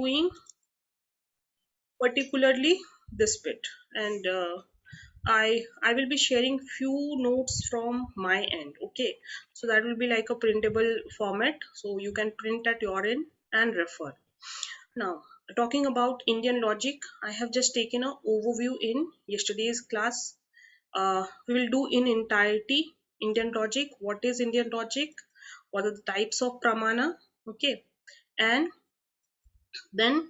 doing particularly this bit, and I will be sharing few notes from my end. Okay, so that will be like a printable format, so you can print at your end and refer. Now, talking about Indian logic, I have just taken an overview in yesterday's class. We will do in entirety Indian logic. What is Indian logic? What are the types of pramana? Okay, and then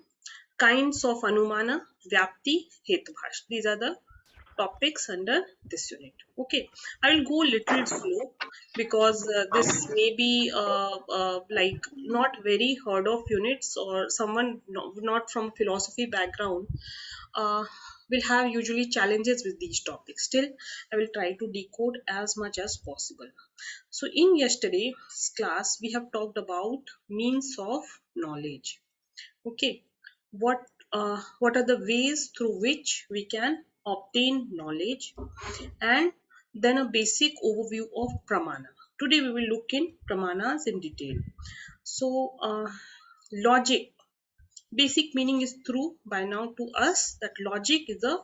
kinds of anumana, vyapti, hetubhash. These are the topics under this unit. Okay, I will go little slow because this may be like not very heard of units, or someone not from philosophy background uh, will have usually challenges with these topics. Still, I will try to decode as much as possible. So in yesterday's class, we have talked about means of knowledge. Okay, what are the ways through which we can obtain knowledge, and then a basic overview of pramana. Today we will look in pramanas in detail. So logic, basic meaning is through by now to us that logic is a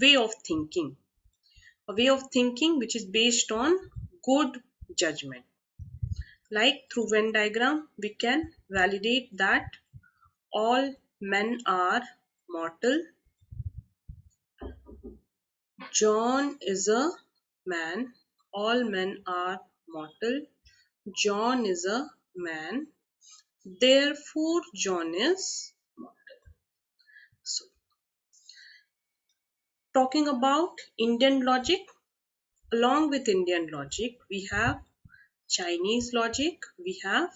way of thinking, a way of thinking which is based on good judgment. Like through Venn diagram, we can validate that all men are mortal. John is a man. All men are mortal. John is a man. Therefore, John is mortal. So, talking about Indian logic, along with Indian logic, we have Chinese logic, we have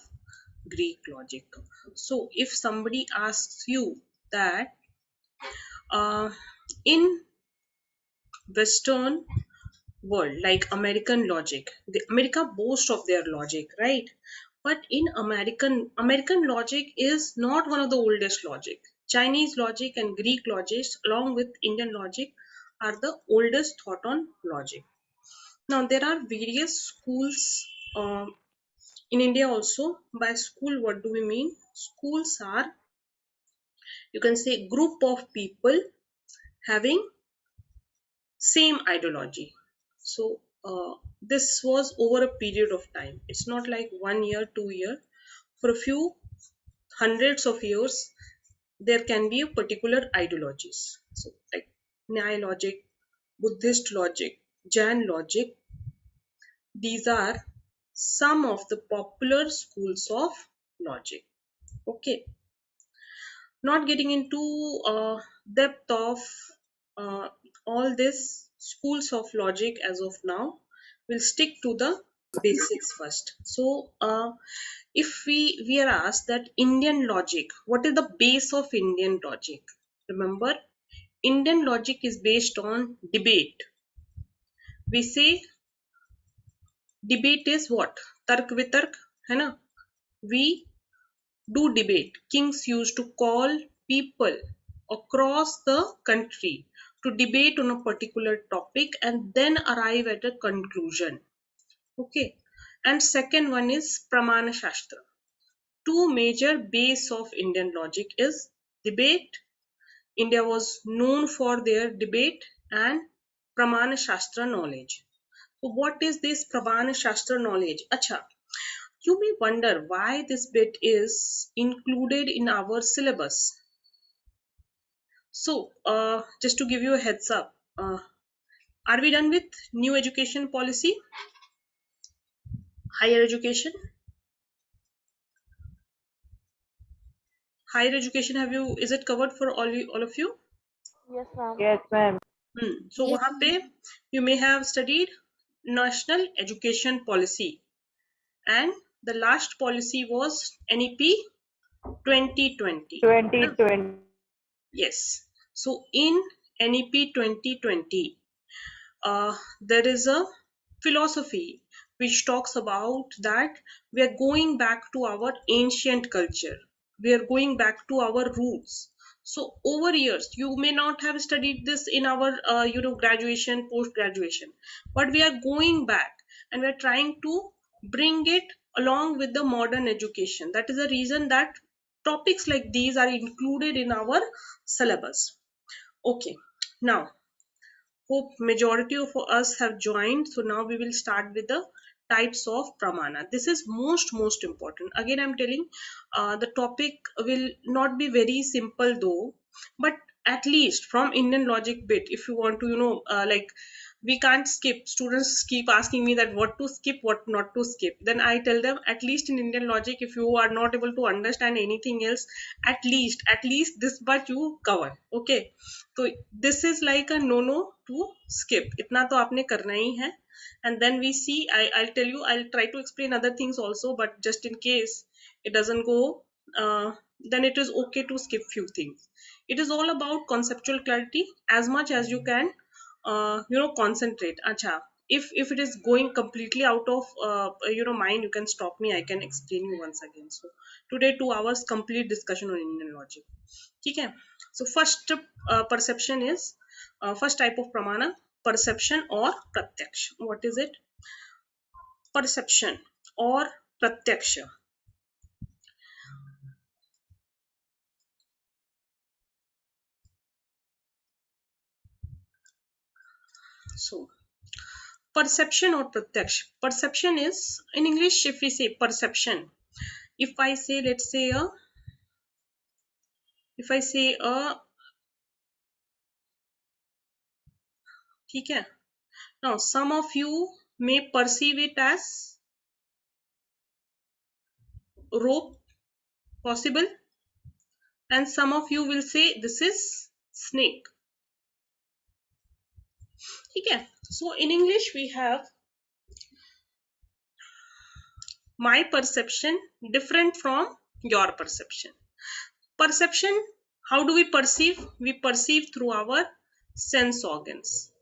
Greek logic. So, if somebody asks you that in Western world, like American logic, America boasts of their logic, right? But in American logic is not one of the oldest logic. Chinese logic and Greek logic along with Indian logic are the oldest thought on logic. Now there are various schools in India also. By school, what do we mean? Schools are, you can say, group of people having same ideology. So this was over a period of time. It's not like 1 year, 2 year. For a few hundreds of years, there can be a particular ideologies. So like Nyaya logic, Buddhist logic, Jain logic. These are some of the popular schools of logic. Okay. Not getting into depth of uh, all these schools of logic as of now. We'll stick to the basics first. So if we are asked that Indian logic, what is the base of Indian logic? Remember, Indian logic is based on debate. We say debate is what? Tark vitark, है ना? We do debate. Kings used to call people across the country to debate on a particular topic and then arrive at a conclusion. Okay. And second one is Pramana Shastra. Two major base of Indian logic is debate. India was known for their debate and Pramana Shastra knowledge. So what is this Pramana Shastra knowledge? Acha, you may wonder why this bit is included in our syllabus. So, just to give you a heads up, are we done with new education policy? Higher education? Higher education, is it covered for all of you? Yes, ma'am. Yes, ma'am. So, वहाँ पे you may have studied National Education Policy, and the last policy was NEP 2020. 2020. Yes. So in NEP 2020, there is a philosophy which talks about that we are going back to our ancient culture. We are going back to our roots. So over years, you may not have studied this in our, graduation, post graduation, but we are going back and we are trying to bring it along with the modern education. That is the reason that topics like these are included in our syllabus. Okay, now hope majority of us have joined. So now we will start with the types of pramana. This is most important. Again, I'm telling the topic will not be very simple though, but at least from Indian logic bit, if you want to, like we can't skip. Students keep asking me that what to skip, what not to skip. Then I tell them, at least in Indian logic, if you are not able to understand anything else, at least this but you cover. Okay, so this is like a no to skip. इतना तो आपने करना ही है. And then we see, I'll tell you, I'll try to explain other things also, but just in case it doesn't go, then it is okay to skip few things. It is all about conceptual clarity as much as you can, concentrate. Acha, if it is going completely out of mind, you can stop me. I can explain you once again. So today 2 hours complete discussion on Indian logic. Okay. So first perception is first type of pramana, perception or pratyaksha. What is it? Perception or pratyaksha. So perception or pratyaksha. Perception is, in English, if we say perception, if I say, let's say if I say okay. Now some of you may perceive it as rope possible, and some of you will say this is snake. Okay. So in English we have my perception different from your perception. Perception, how do we perceive? We perceive through our sense organs.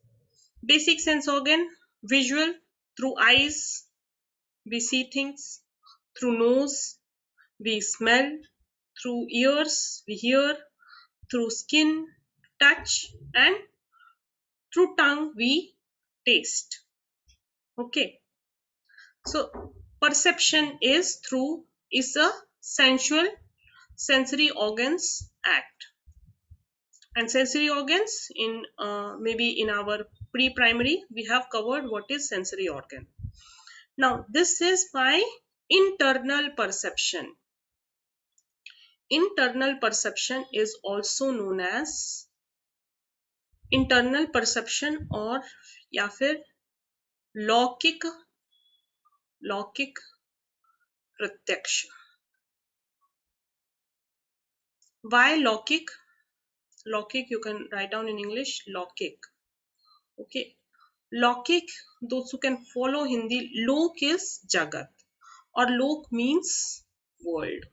Basic sense organ, visual, through eyes we see things, through nose we smell, through ears we hear, through skin, touch, and through tongue we taste. Okay. So perception is a sensual sensory organs act. And sensory organs, in maybe in our pre-primary we have covered what is sensory organ. Now this is my internal perception. Internal perception is also known as internal perception or या फिर लौकिक प्रत्यक्ष. Why लौकिक? Lockic, you can write down in English, lockic. Okay. Lockic, those who can follow Hindi, lok is jagat or lok means world.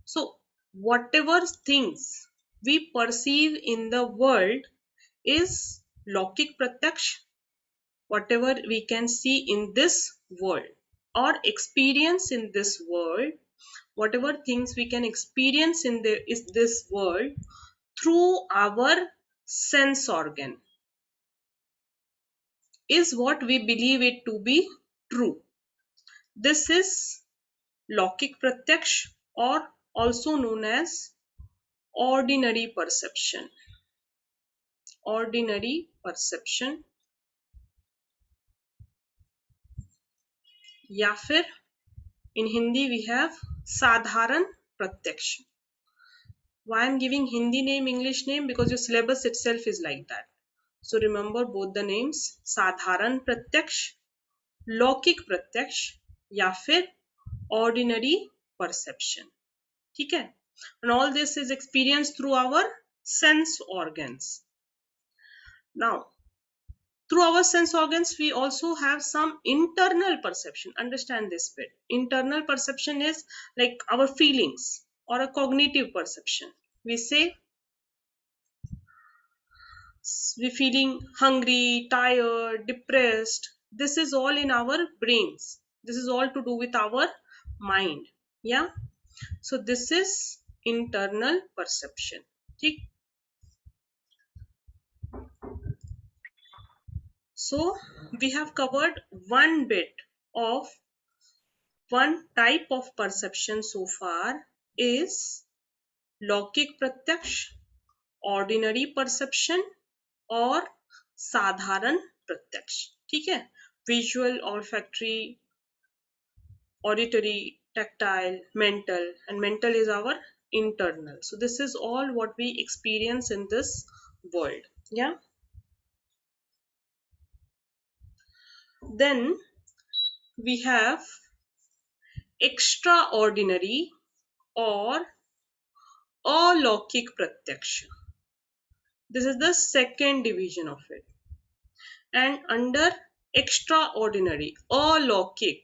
So whatever things we perceive in the world is lockic pratyaksh. Whatever we can see in this world or experience in this world, whatever things we can experience in this world through our sense organ is what we believe it to be true. This is Lockic Pratyaksh or also known as ordinary perception. Ordinary perception या फिर in Hindi we have साधारण प्रत्यक्ष. Why I'm giving Hindi name, English name? Because your syllabus itself is like that. So remember both the names, साधारण प्रत्यक्ष, लौकिक प्रत्यक्ष या फिर ordinary perception. ठीक है? And all this is experienced through our sense organs. Now, through our sense organs, we also have some internal perception. Understand this bit. Internal perception is like our feelings or a cognitive perception. We say we're feeling hungry, tired, depressed. This is all in our brains. This is all to do with our mind. Yeah. So this is internal perception. Okay. So we have covered one bit of one type of perception so far, is लौकिक प्रत्यक्ष, ordinary perception और साधारण प्रत्यक्ष. ठीक है. Visual, olfactory, auditory, tactile, mental, and mental is our internal. So this is all what we experience in this world. Yeah. Then we have extraordinary or अलौकिक प्रत्यक्ष. This is the second division of it. And under extraordinary, अलौकिक,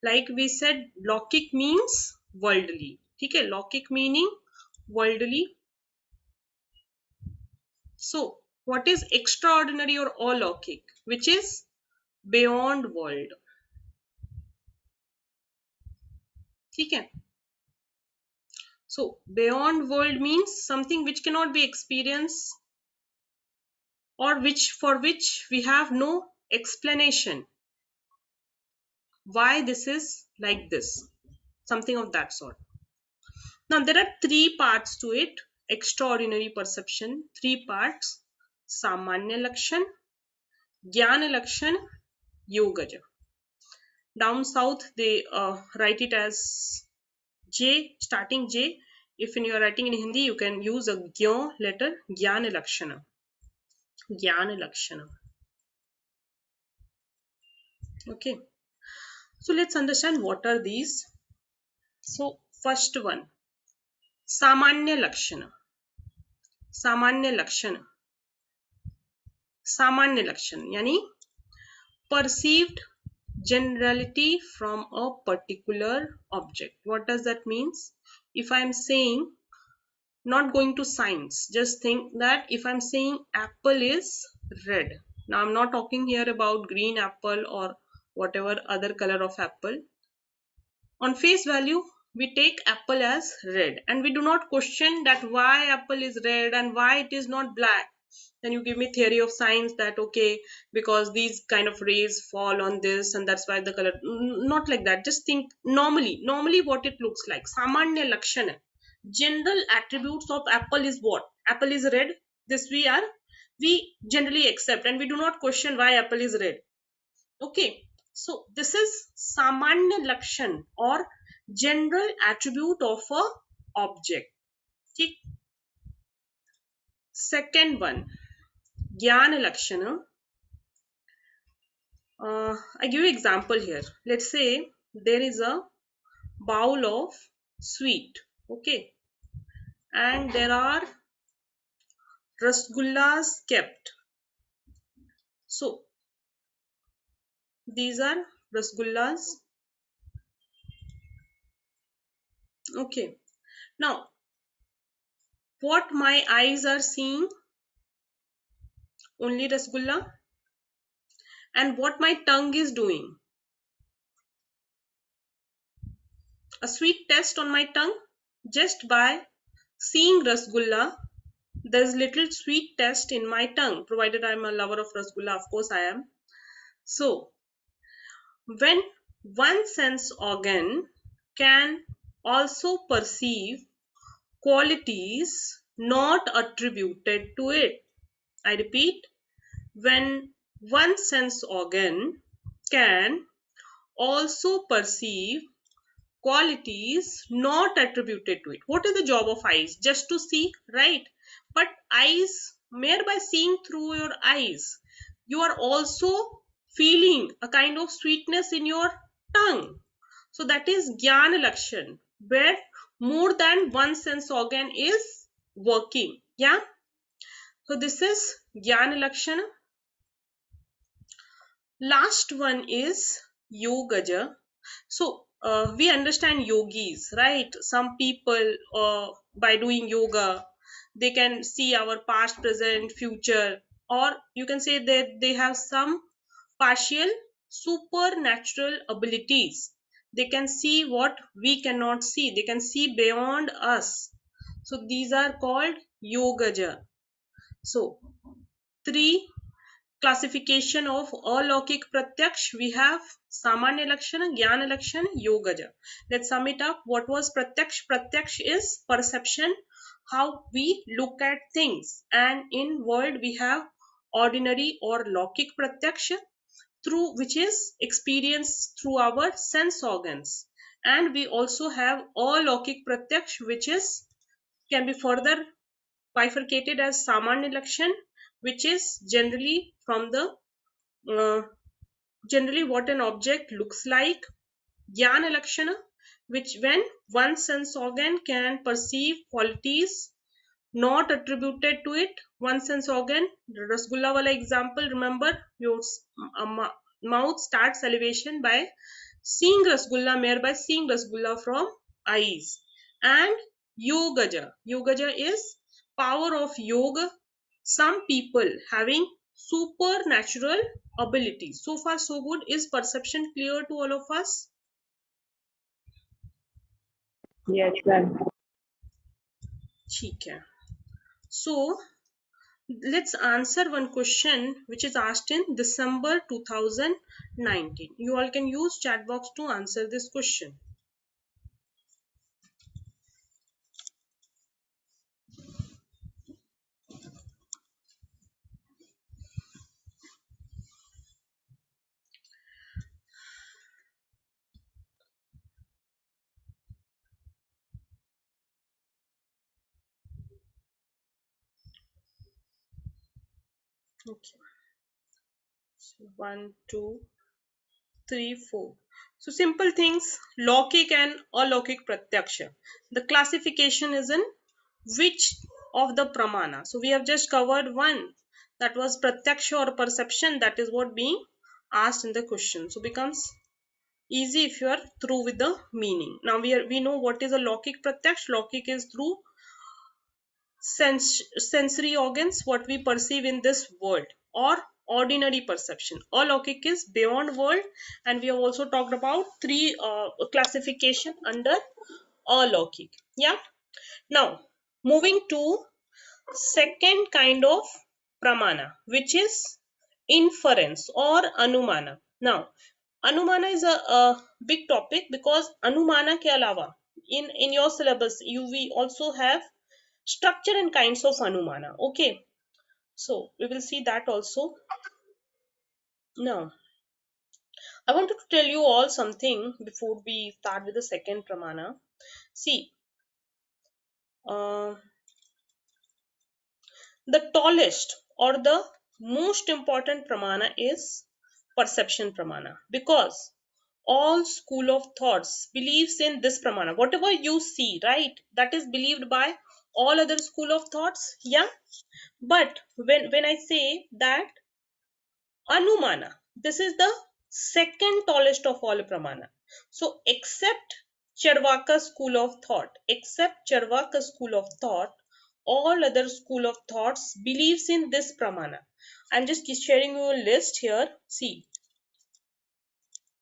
like we said, लौकिक means worldly. ठीक है. लौकिक meaning worldly. So what is extraordinary or अलौकिक? Which is beyond world. ठीक है. So beyond world means something which cannot be experienced or for which we have no explanation why this is like this, something of that sort. Now there are three parts to it. Extraordinary perception, three parts: samanya lakshan, jnana lakshan, yogaja. Down south they write it as J, starting J. If you are writing in Hindi, you can use a gyo letter, jnana lakshana. Jnana lakshana. Okay. So let's understand what are these. So first one, samanya lakshana. सामान्य लक्षण. सामान्य लक्षण यानी perceived generality from a particular object. What does that means? If I am saying, not going to science, just think that if I'm saying apple is red. Now I'm not talking here about green apple or whatever other color of apple. On face value, we take apple as red and we do not question that why apple is red and why it is not black. Then you give me theory of science that okay, because these kind of rays fall on this and that's why the color. Not like that. Just think normally what it looks like. Samanya lakshana, general attributes of apple is what? Apple is red. This we generally accept and we do not question why apple is red. Okay. So this is samanya lakshan or general attribute of a object. ठीक. Second one, jnana lakshana. I give you example here. Let's say there is a bowl of sweet, okay, and there are rasgullas kept. So these are rasgullas. Okay. Now what my eyes are seeing? Only rasgulla. And what my tongue is doing? A sweet test on my tongue. Just by seeing rasgulla, there's little sweet taste in my tongue, provided I'm a lover of rasgulla. Of course I am. So when one sense organ can also perceive qualities not attributed to it. I repeat, when one sense organ can also perceive qualities not attributed to it. What is the job of eyes? Just to see, right? But eyes, mere by seeing through your eyes, you are also feeling a kind of sweetness in your tongue. So that is jnana lakshan, where more than one sense organ is working. Yeah. So this is jnana lakshana. Last one is yogaja. So we understand yogis, right? Some people by doing yoga, they can see our past, present, future, or you can say that they have some partial supernatural abilities. They can see what we cannot see. They can see beyond us. So these are called yogaja. So three classification of अलौकिक प्रत्यक्ष, we have सामान्य लक्षण, ज्ञान लक्षण, योगज. Let's sum it up. What was pratyaksh? Pratyaksh is perception, how we look at things, and in world we have ordinary or लौकिक प्रत्यक्ष, through which is experience through our sense organs, and we also have अलौकिक प्रत्यक्ष, which is can be further bifurcated as samanya lakshan, which is uh, generally what an object looks like. Jnana lakshana, which when one sense organ can perceive qualities not attributed to it. One sense organ, rasgulla wala example, remember, your mouth starts salivation by seeing rasgulla, mere by seeing rasgulla from eyes. And yogaja is power of yoga, some people having supernatural abilities. So far so good. Is perception clear to all of us? Yes, ma'am. ठीक है. So let's answer one question which is asked in December 2019. You all can use chat box to answer this question. Okay. So 1, 2, 3, 4. So simple things, Lokik and Alokik Pratyaksha. The classification is in which of the Pramana. So we have just covered one, that was Pratyaksha or perception. That is what being asked in the question. So becomes easy if you are through with the meaning. Now we know what is a Lokik Pratyaksh. Lokik is through sensory organs, what we perceive in this world, or ordinary perception. Alokik is beyond world, and we have also talked about three classification under alokik. Yeah. Now moving to second kind of pramana, which is inference or anumana. Now anumana is a big topic, because anumana ke alawa in your syllabus we also have structure and kinds of anumana. Okay, so we will see that also. Now I wanted to tell you all something before we start with the second pramana. See, uh, the tallest or the most important pramana is perception pramana, because all school of thoughts believes in this pramana. Whatever you see, right, that is believed by all other school of thoughts. Yeah, but when I say that Anumana, this is the second tallest of all Pramana. So except Charvaka school of thought, all other school of thoughts believes in this Pramana. I'm just sharing you a list here. See,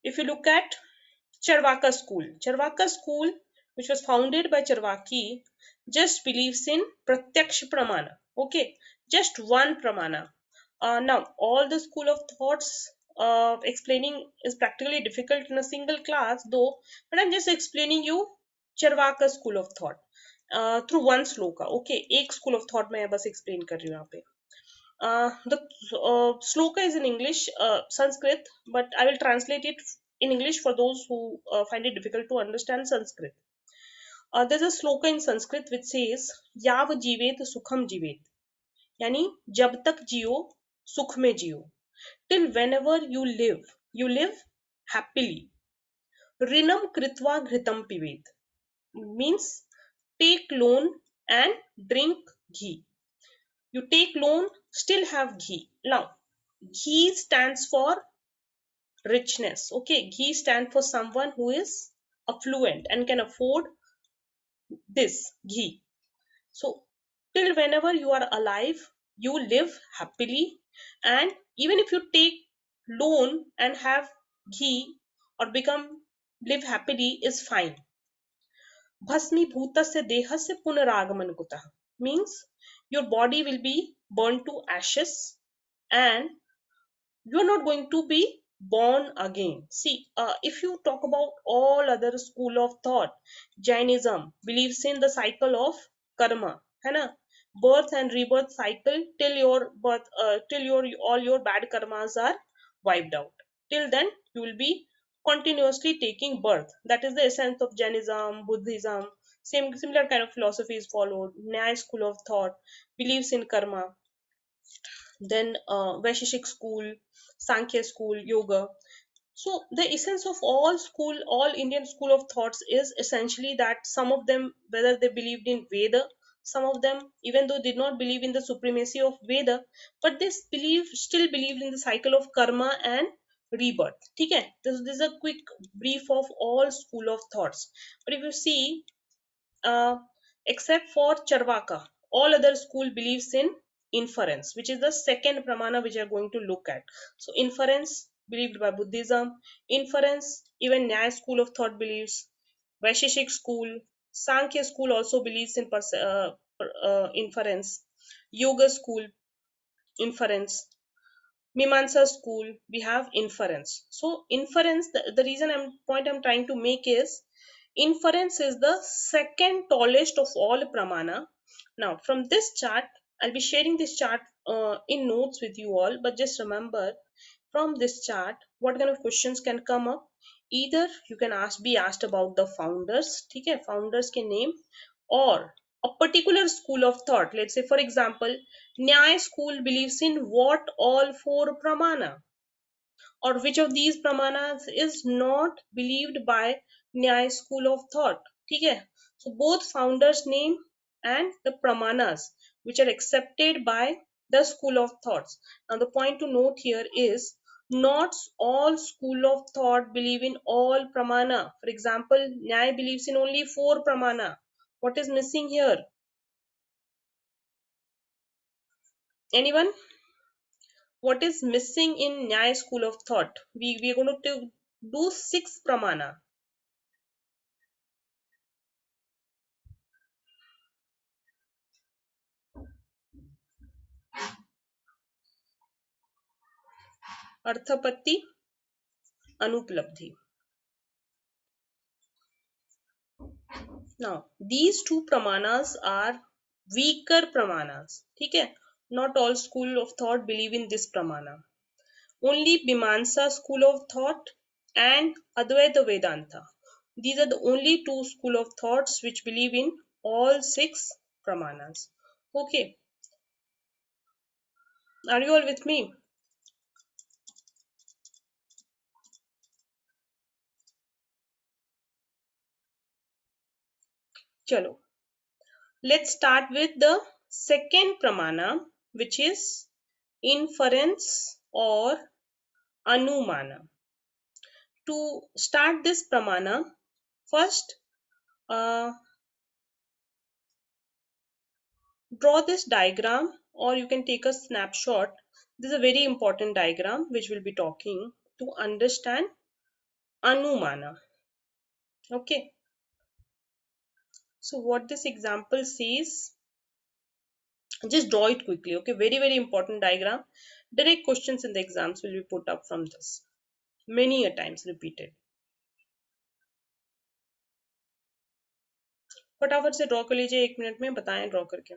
if you look at Charvaka school, which was founded by Charvaki, just believes in Pratyaksha Pramana. Okay, just one Pramana. Now, all the school of thoughts explaining is practically difficult in a single class, though, but I'm just explaining you Charvaka school of thought through one sloka. Okay, एक school of thought मैं बस explain कर रही हूँ यहाँ पे. The sloka is in English, Sanskrit, but I will translate it in English for those who find it difficult to understand Sanskrit. There's a sloka in Sanskrit which says, Yav jivet sukham jivet. यानी जब तक जियो सुख में जियो. Till whenever you live happily. Rinam kritva घृतम पिबेत means take loan and drink ghee. You take loan, still have ghee. Now, ghee stands for richness. Okay, ghee stands for someone who is affluent and can afford this ghee. So, till whenever you are alive, you live happily, and even if you take loan and have ghee or live happily is fine. Bhasmibhutasya dehasya punaragaman kutah means your body will be burned to ashes, and You are not going to be born again. See, if you talk about all other school of thought, Jainism believes in the cycle of karma, है ना? Birth and rebirth cycle till your birth, till your all your bad karmas are wiped out. Till then, you will be continuously taking birth. That is the essence of Jainism, Buddhism. Similar kind of philosophy is followed. Nyaya school of thought believes in karma, then Vaisheshik school, Sankhya school, yoga. So the essence of all Indian school of thoughts is essentially that some of them, whether they believed in Veda, some of them, even though did not believe in the supremacy of Veda, but they still believed in the cycle of karma and rebirth. Okay, this is a quick brief of all school of thoughts. But if you see, uh, except for Charvaka. All other school believes in inference, which is the second pramana which we are going to look at. So inference believed by Buddhism, inference even Nyaya school of thought believes, Vaisheshik school, Sankhya school also believes in inference, Yoga school inference, Mimamsa school, we have inference. So inference, the reason I'm trying to make is inference is the second tallest of all pramana. Now from this chart, I'll be sharing this chart in notes with you all, but just remember from this chart what kind of questions can come up. Either you can be asked about the founders, okay, founders can name, or a particular school of thought. Let's say for example, Nyaya school believes in what all four pramana, or which of these pramanas is not believed by Nyaya school of thought. Okay, so both founders name and the pramanas which are accepted by the school of thoughts. Now the point to note here is not all school of thought believe in all pramana. For example, Nyaya believes in only four pramana. What is missing here? Anyone? What is missing in Nyaya school of thought? We are going to do six pramana. Arthapatti, Anupalabdhi. Now, these two pramanas are weaker pramanas. Okay? Not all school of thought believe in this pramana. Only Mimamsa school of thought and Advaita Vedanta. These are the only two school of thoughts which believe in all six pramanas. Okay, are you all with me? Chalo. Let's start with the second pramana, which is inference or anumana. To start this pramana, first draw this diagram, or you can take a snapshot. This is a very important diagram which we'll be talking to understand anumana. Okay, so what this example says, just draw it quickly. Okay, very important diagram. Direct questions in the exams will be put up from this, many a times repeated. फटाफट से draw कर लीजिए, 1 minute में बताएं draw करके.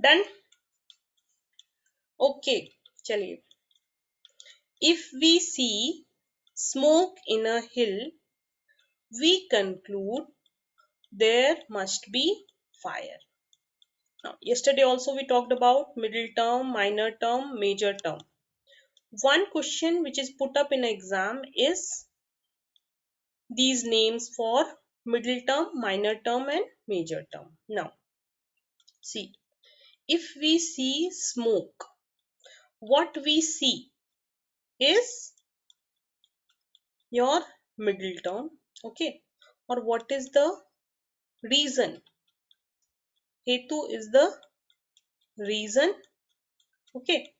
Done. Okay, चलिए. If we see smoke in a hill, we conclude there must be fire. Now, yesterday also we talked about middle term, minor term, major term. One question which is put up in exam is these names for middle term, minor term and major term. Now, see, if we see smoke, what we see is your middle term, okay? Or what is the reason? Hetu is the reason, okay?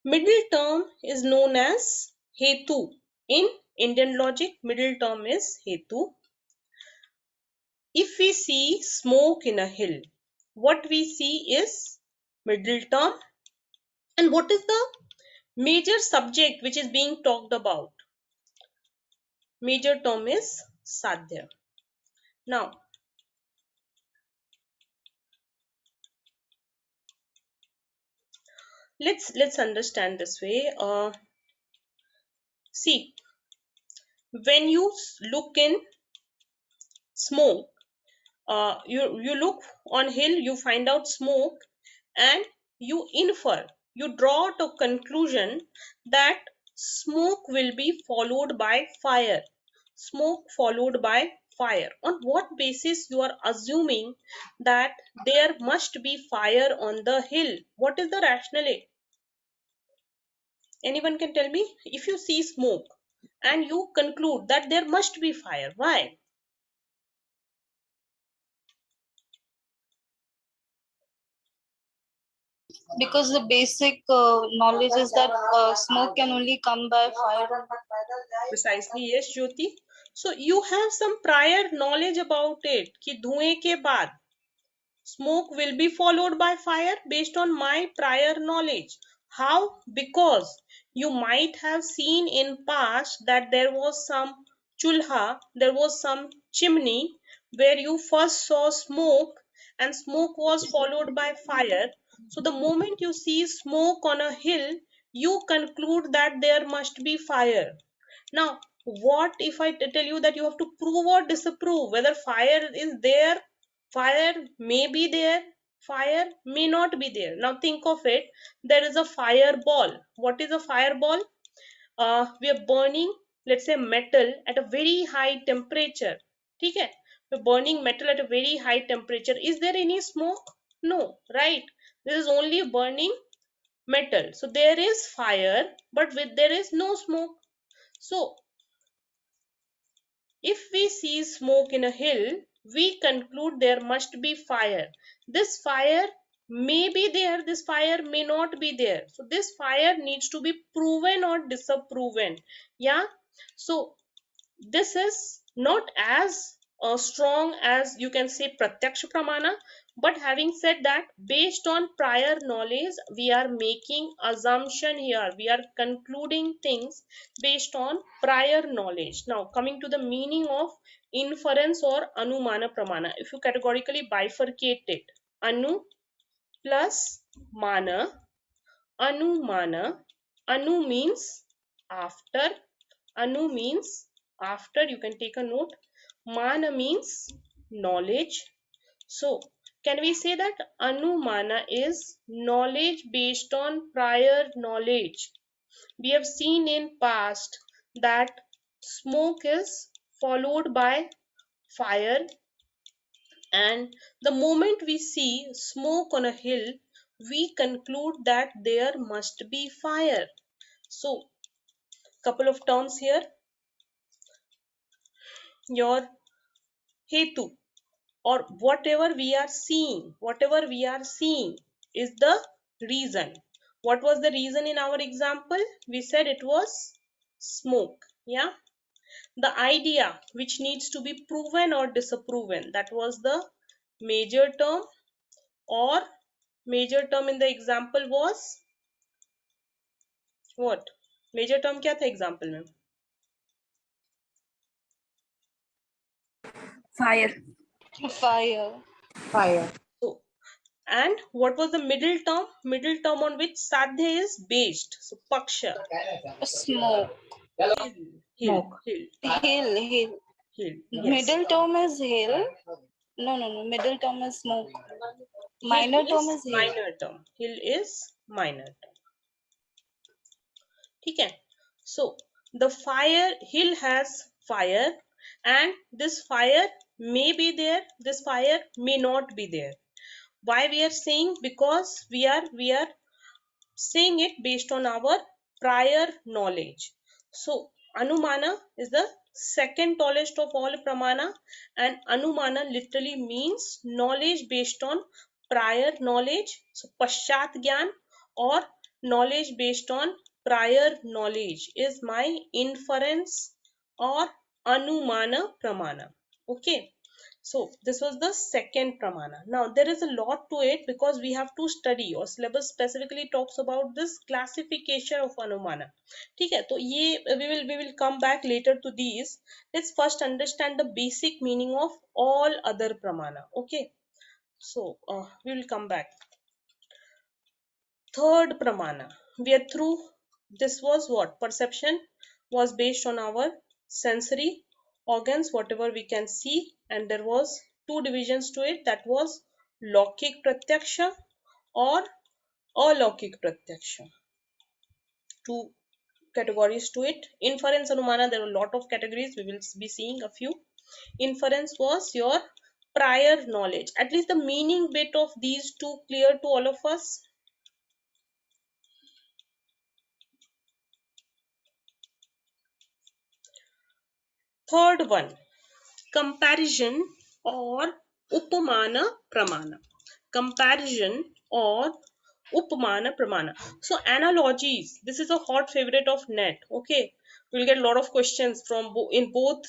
Middle term is known as Hetu. In Indian logic, middle term is Hetu. If we see smoke in a hill, what we see is middle term. And what is the major subject which is being talked about? Major term is Sadhya. Now, let's understand this way. See, when you look in smoke, you look on hill, you find out smoke, and you infer, you draw to conclusion that smoke will be followed by fire. Smoke followed by fire. On what basis you are assuming that there must be fire on the hill? What is the rationale? Anyone can tell me? If you see smoke and you conclude that there must be fire, why? Because the basic knowledge is that smoke can only come by fire. Precisely, yes, Jyoti. So you have some prior knowledge about it कि धुएं के बाद smoke will be followed by fire based on my prior knowledge. How? Because you might have seen in past that there was some chulha, there was some chimney where you first saw smoke and smoke was followed by fire. So the moment you see smoke on a hill, you conclude that there must be fire. Now, what if I tell you that you have to prove or disapprove whether fire is there? Fire may be there, fire may not be there. Now think of it, there is a fireball. What is a fireball? We are burning, let's say, metal at a very high temperature. Okay, we're burning metal at a very high temperature. Is there any smoke? No, right? This is only burning metal. So there is fire, but there is no smoke. So if we see smoke in a hill, we conclude there must be fire. This fire may be there, this fire may not be there. So this fire needs to be proven or disproven. Yeah. So this is not as strong as you can say pratyaksha pramana, but having said that, based on prior knowledge, we are making assumption here, we are concluding things based on prior knowledge. Now coming to the meaning of inference or anumana pramana, if you categorically bifurcate it, anu plus mana. Anumana, anu means after, anu means after, you can take a note. Mana means knowledge. So can we say that anumana is knowledge based on prior knowledge? We have seen in past that smoke is followed by fire, and the moment we see smoke on a hill, we conclude that there must be fire. So couple of terms here, your hetu, or whatever we are seeing, whatever we are seeing is the reason. What was the reason in our example? We said it was smoke. Yeah, the idea which needs to be proven or disproven, that was the major term. Or major term in the example was what? Major term क्या था example में? Fire. Fire. Fire. So, and what was the middle term? Middle term on which sadhya is based. So paksha. Smoke. Hill. Smoke. Hill. Hill. Yes. Middle term is hill. No. Middle term is smoke. Minor term is hill. Minor term. Hill is minor term. Okay. So the hill has fire, and this fire may be there, this fire may not be there. Why we are saying? Because we are saying it based on our prior knowledge. So Anumana is the second tallest of all Pramana, and Anumana literally means knowledge based on prior knowledge. So Paschat Gyan or knowledge based on prior knowledge is my inference or Anumana Pramana. Okay. So this was the second Pramana. Now there is a lot to it because we have to study, or syllabus specifically talks about this classification of Anumana. ठीक है, तो ये we will come back later to these. Let's first understand the basic meaning of all other Pramana. Okay, so we will come back. Third Pramana, we are through. This was what? Perception was based on our sensory organs, whatever we can see, and there was two divisions to it. That was Lokik Pratyaksha or Alaukik Pratyaksha. Two categories to it. Inference Anumana, there are a lot of categories. We will be seeing a few. Inference was your prior knowledge. At least the meaning bit of these two clear to all of us. Third one, comparison or upamana pramana. Comparison or upamana pramana. So analogies, this is a hot favorite of net. Okay, we'll get a lot of questions from in both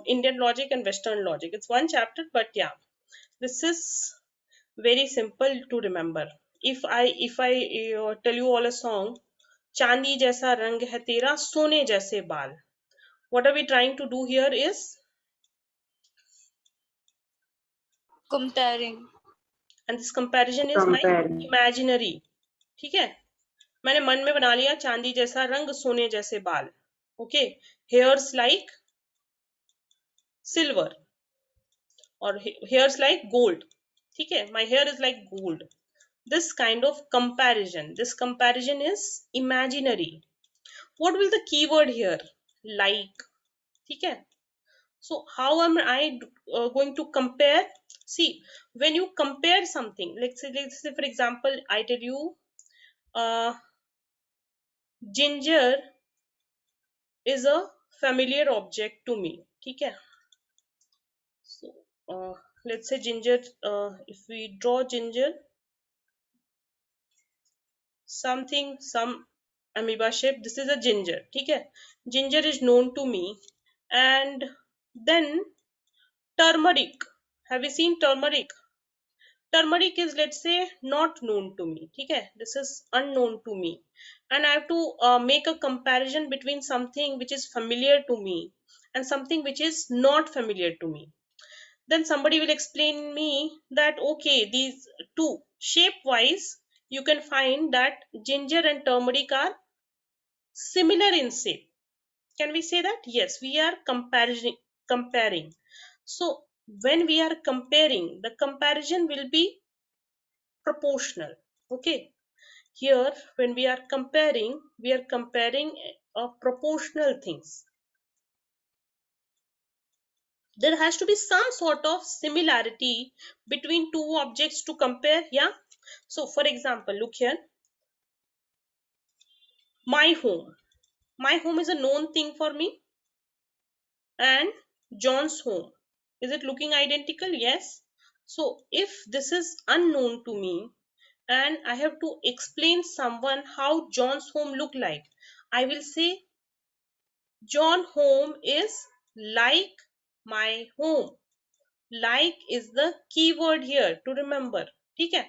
Indian logic and Western logic. It's one chapter, but yeah, this is very simple to remember. If I tell you all a song, चांदी जैसा रंग है तेरा सोने जैसे बाल, what are we trying to do here is Comparing. and this comparison is my imaginary. ठीक है, मैंने मन में बना लिया चांदी जैसा रंग सोने जैसे बाल. Okay, hairs like silver or hairs like gold. ठीक है, my hair is like gold. This kind of comparison, this comparison is imaginary. What will the keyword here? Like. ठीक है, so how am I going to compare? See, when you compare something, let's say for example I tell you ginger is a familiar object to me. ठीक है, so let's say ginger, if we draw ginger, some amoeba shape, this is a ginger. ठीक है, ginger is known to me. And then turmeric, have you seen turmeric? Turmeric is, let's say, not known to me. ठीक है, this is unknown to me, and I have to make a comparison between something which is familiar to me and something which is not familiar to me. Then somebody will explain me that okay, these two shape wise you can find that ginger and turmeric are similar in shape. Can we say that? Yes, we are comparing. So when we are comparing, the comparison will be proportional. Okay, here when we are comparing proportional things. There has to be some sort of similarity between two objects to compare. Yeah, so for example, look here, my home is a known thing for me, and John's home, is it looking identical? Yes. So if this is unknown to me and I have to explain someone how John's home look like, I will say John home is like my home. Like is the keyword here to remember. ठीक है,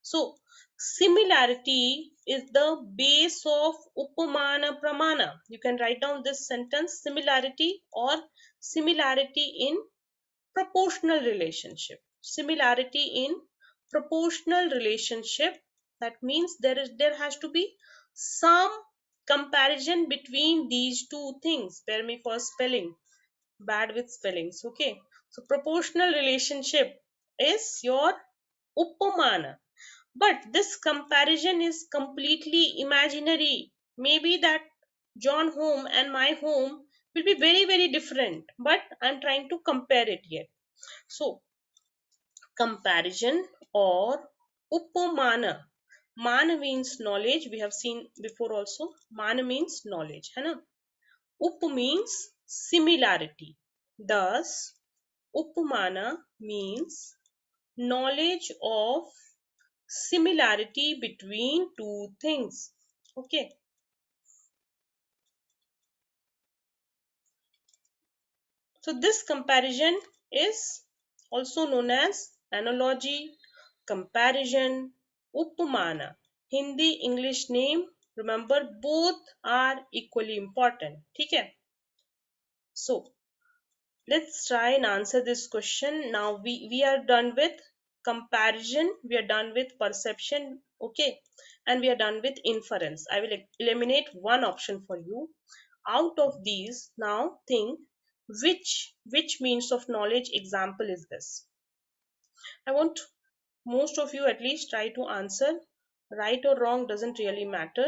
so similarity is the base of upamana pramana. You can write down this sentence: similarity or similarity in proportional relationship. Similarity in proportional relationship, that means there has to be some comparison between these two things. Bear me for spelling, bad with spellings. Okay, so proportional relationship is your upamana, but this comparison is completely imaginary. Maybe that John home and my home will be very very different, but I'm trying to compare it here. So comparison or upamana. Mana means knowledge. We have seen before also. Mana means knowledge. है ना? Up means similarity. Thus, upamana means knowledge of similarity between two things. Okay. So this comparison is also known as analogy, comparison, upamana. Hindi, English name, remember both are equally important. ठीक है? So let's try and answer this question. Now we are done with comparison, we are done with perception, okay, and we are done with inference. I will eliminate one option for you. Out of these, now think which means of knowledge example is this. I want most of you at least try to answer. Right or wrong doesn't really matter.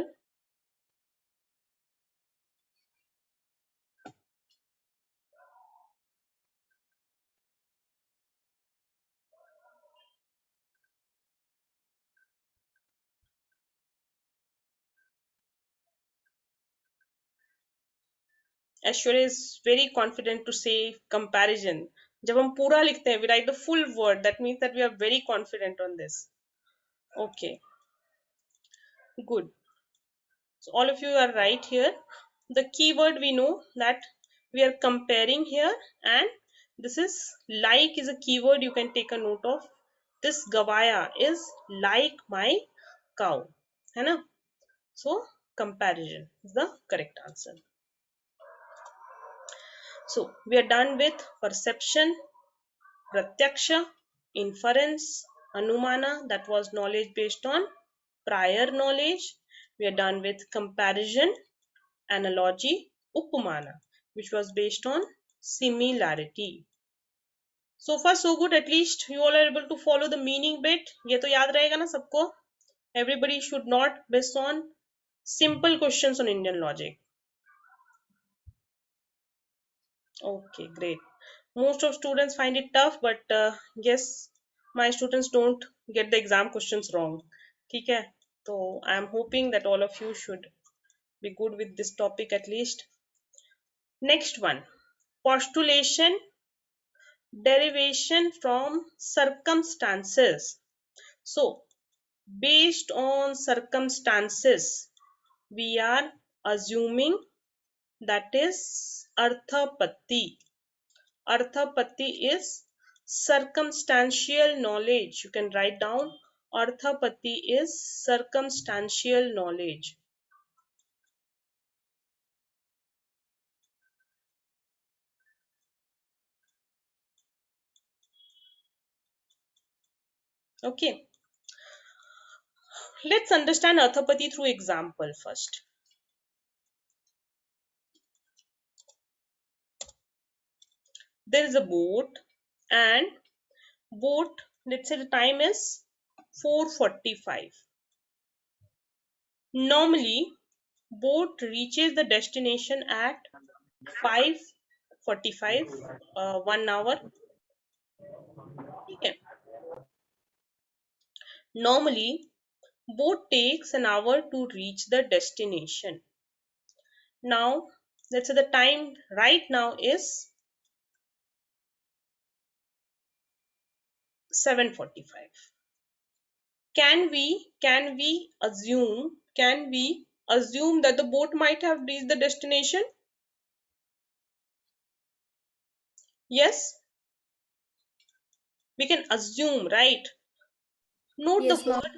Aishwarya is very confident to say comparison. जब हम पूरा लिखते हैं, we write the full word. That means that we are very confident on this. Okay, good. So all of you are right here. The keyword we know that we are comparing here, and this is like is a keyword you can take a note of. This gavaya is like my cow. है ना? So comparison is the correct answer. So we are done with perception, pratyaksha, inference, anumana, that was knowledge based on prior knowledge. We are done with comparison, analogy, upamana, which was based on similarity. So far so good. At least you all are able to follow the meaning bit. ये तो याद रहेगा ना सबको. Everybody should not based on simple questions on Indian logic. Okay, great. Most of students find it tough, but yes, my students don't get the exam questions wrong. ठीक है? So I am hoping that all of you should be good with this topic at least. Next one, postulation derivation from circumstances. So based on circumstances, we are assuming that is arthapatti. Arthapatti is circumstantial knowledge. You can write down arthapatti is circumstantial knowledge. Okay. Let's understand arthapatti through example first. There is a boat, and boat, let's say the time is 4:45. Normally boat reaches the destination at 5:45, 1 hour. Okay. Normally boat takes an hour to reach the destination. Now let's say the time right now is 7:45. Can we assume that the boat might have reached the destination? Yes, we can assume, right? Note the Yes, ma'am. word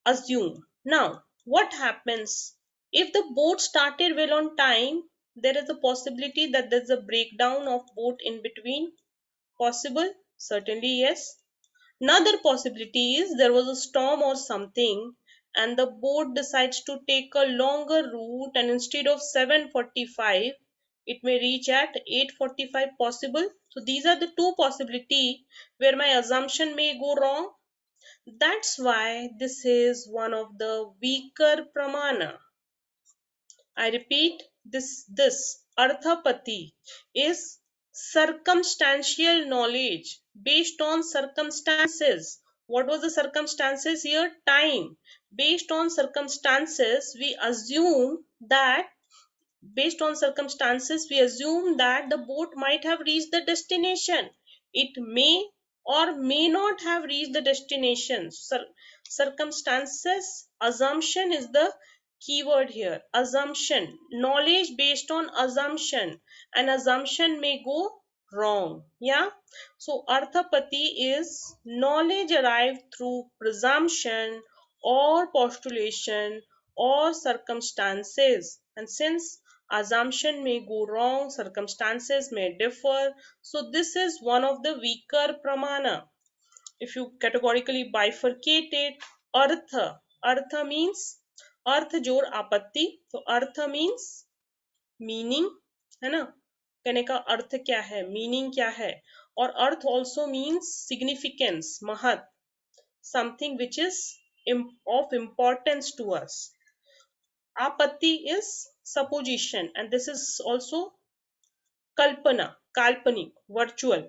assume. Now what happens if the boat started well on time? There is a possibility that there's a breakdown of boat in between. Possible? Certainly yes. Another possibility is there was a storm or something and the boat decides to take a longer route, and instead of 7:45 it may reach at 8:45 possible. So these are the two possibility where my assumption may go wrong. That's why this is one of the weaker pramana. I repeat, this arthapati is circumstantial knowledge based on circumstances. What was the circumstances here? Time. Based on circumstances, we assume that the boat might have reached the destination. It may or may not have reached the destination. Circumstances, assumption is the keyword here. Assumption, knowledge based on assumption, and assumption may go wrong. Yeah. So arthapati is knowledge arrived through presumption or postulation or circumstances, and since assumption may go wrong, circumstances may differ, so this is one of the weaker pramana. If you categorically bifurcate it, artha means अर्थ जोड़ आपत्ति, तो अर्थ means meaning, है ना, कहने का अर्थ क्या है, meaning क्या है, और अर्थ ऑल्सो मीन्स सिग्निफिकेंस, महत्व, something which is of importance to us. Apatti is supposition, and this is also kalpana, kalpanik, virtual.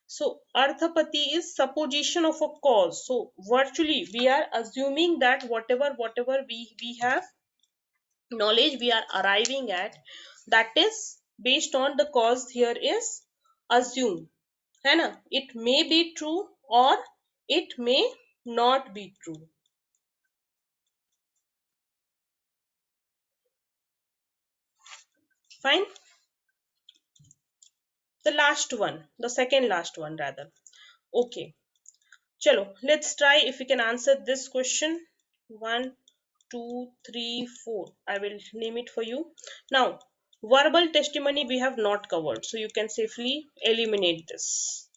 So arthapati is supposition of a cause. So virtually we are assuming that whatever we have knowledge we are arriving at, that is based on the cause here is assumed, है ना, it may be true or it may not be true. Fine. The last one, the second last one rather. Okay, chalo, let's try if we can answer this question. 1 2 3 4, I will name it for you. Now verbal testimony we have not covered, so you can safely eliminate this.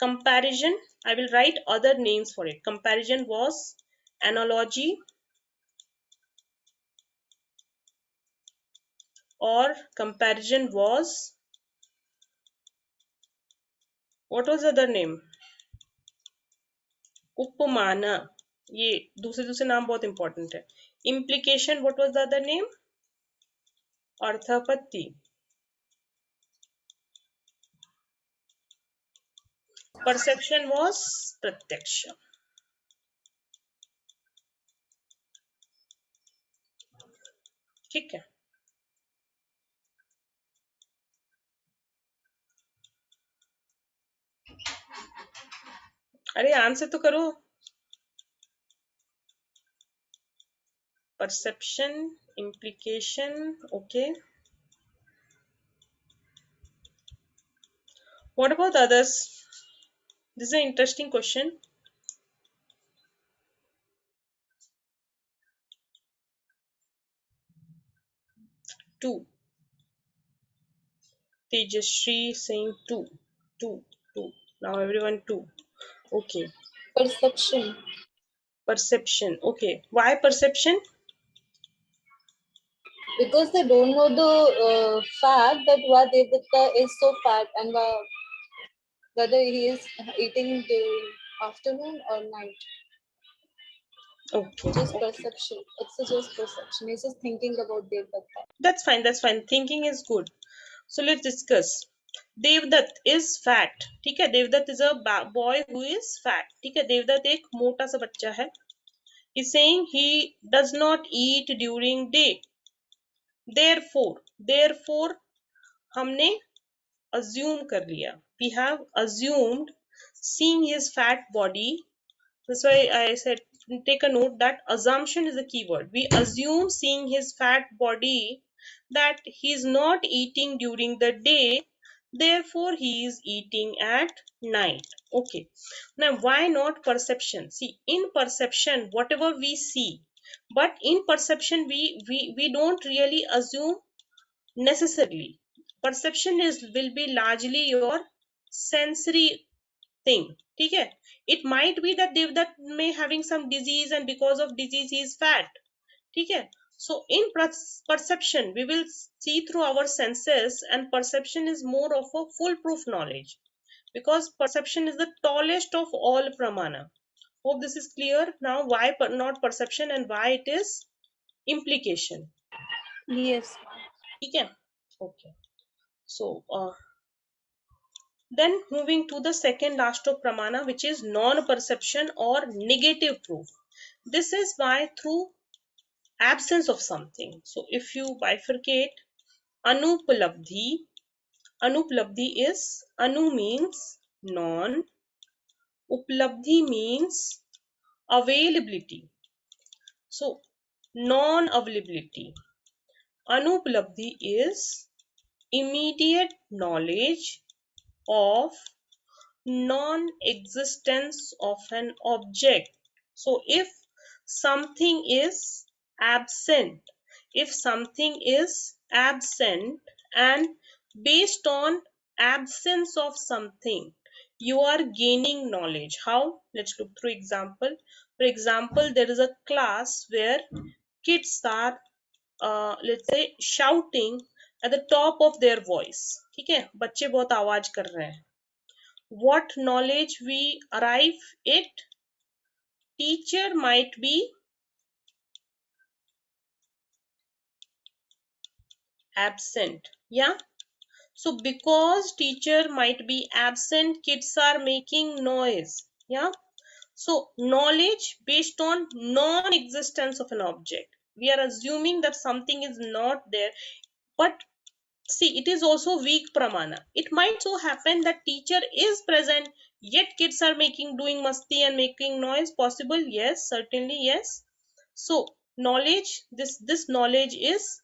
Comparison, I will write other names for it. Comparison was analogy or comparison was, what was the other name? उपमाना, ये दूसरे नाम बहुत important है. Implication, what was the other name? अर्थापत्ति. Perception was प्रत्यक्ष. ठीक है. अरे answer तो करो. Perception, implication, okay. What about others? This is an interesting question. Two. Tejashree saying two. Now everyone two. Okay. Perception. Okay. Why perception? Because they don't know the fact that why Devdatta is so fat and whether he is eating during afternoon or night. Okay. Just perception. It's just perception. He's just thinking about Devdatta. That's fine. Thinking is good. So let's discuss. Devdutt is fat. ठीक है. Devdutt is a boy who is fat. ठीक है. Devdutt एक मोटा सा बच्चा है. He's saying he does not eat during day. Therefore हमने assume कर लिया. We have assumed, seeing his fat body. That's why I said take a note that assumption is a keyword. We assume, seeing his fat body, that he is not eating during the day, therefore he is eating at night. Okay. Now why not perception? See, in perception whatever we see, but in perception we don't really assume necessarily. Perception will be largely your sensory thing. ठीक है. It might be that Devdutt may having some disease and because of disease he is fat. ठीक है. So in perception we will see through our senses, and perception is more of a foolproof knowledge because perception is the tallest of all pramana. Hope this is clear now why not perception and why it is implication. Yes. ठीक है. Okay. So then moving to the second last of pramana, which is non-perception or negative proof. This is why through absence of something. So if you bifurcate anupalabdhi, anupalabdhi is anu means non, upalabdhi means availability. So non-availability. Anupalabdhi is immediate knowledge of non-existence of an object. So if something is absent, and based on absence of something you are gaining knowledge. How? Let's look through example. For example, there is a class where kids are let's say shouting at the top of their voice. ठीक है, बच्चे बहुत आवाज कर रहे हैं. What knowledge we arrive at? Teacher might be absent. Yeah. So because teacher might be absent, kids are making noise. Yeah. So knowledge based on non-existence of an object. We are assuming that something is not there, but see, it is also weak pramana. It might so happen that teacher is present, yet kids are doing masti and making noise. Possible? Yes, certainly yes. So knowledge, this knowledge is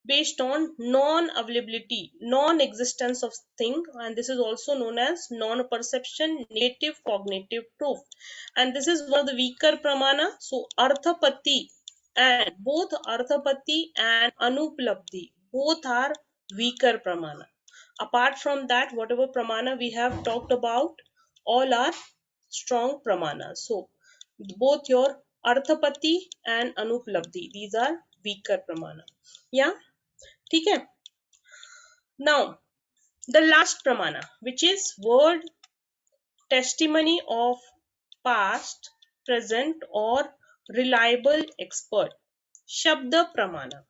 based on non-availability, non-existence of thing, and this is also known as non-perception, negative cognitive proof. And this is one of the weaker pramana. So arthapati, and both arthapati and anuplabdhi, both are weaker pramana. Apart from that, whatever pramana we have talked about, all are strong pramana. So both your arthapati and anuplabdhi, these are weaker pramana. Yeah. ठीक है. Now the last pramana, which is word testimony of past, present or reliable expert. Shabda pramana.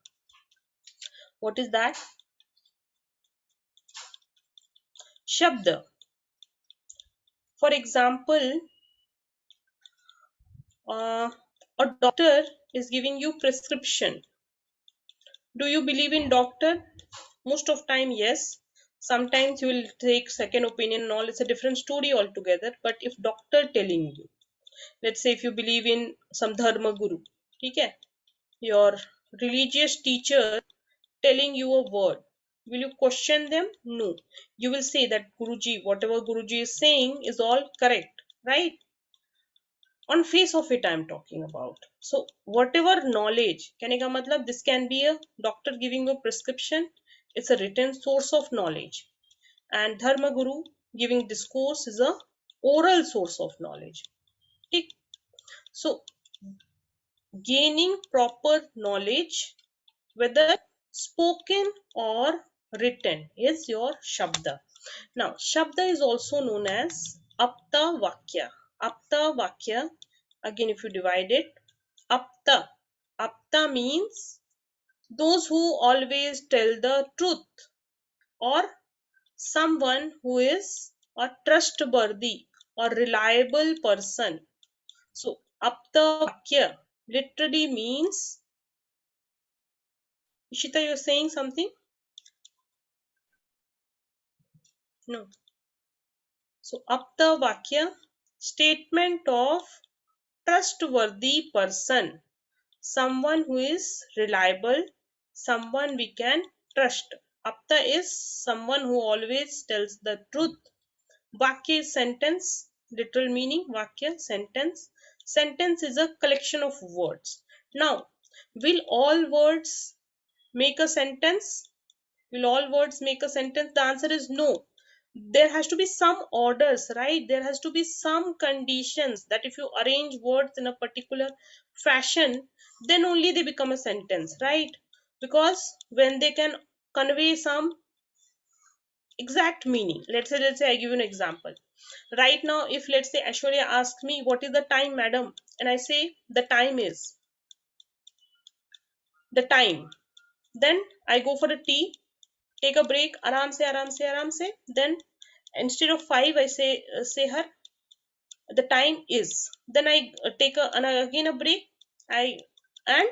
What is that? Shabda. For example, a doctor is giving you prescription. Do you believe in doctor? Most of time yes. Sometimes you will take second opinion and all, it's a different story altogether. But if doctor telling you, let's say if you believe in some dharma guru, ठीक है, your religious teacher telling you a word, will you question them? No. You will say that Guruji, whatever Guruji is saying is all correct, right? On face of it I'm talking about. So whatever knowledge, कहने का मतलब, this can be a doctor giving you a prescription, it's a written source of knowledge, and dharma guru giving discourse is a oral source of knowledge. ठीक. So gaining proper knowledge, whether spoken or written, is your shabda. Now shabda is also known as apta vakya. Apta vakya, again if you divide it, apta, apta means those who always tell the truth, or someone who is a trustworthy or reliable person. So apta vakya literally means, Ishita, you're saying something? No. So apta vakya, statement of trustworthy person, someone who is reliable, someone we can trust. Apta is someone who always tells the truth. Vakya is sentence, literal meaning, vakya, sentence. Sentence is a collection of words. Now, will all words make a sentence? Will all words make a sentence? The answer is no. there has to be some orders, right? There has to be some conditions that if you arrange words in a particular fashion, then only they become a sentence, right? Because when they can convey some exact meaning, let's say I give you an example. Right now, if let's say Ashwarya asks me what is the time, madam, and I say the time is the time, then I go for a tea, take a break, aram se, then instead of 5 I say her the time is, then I take again a break, I and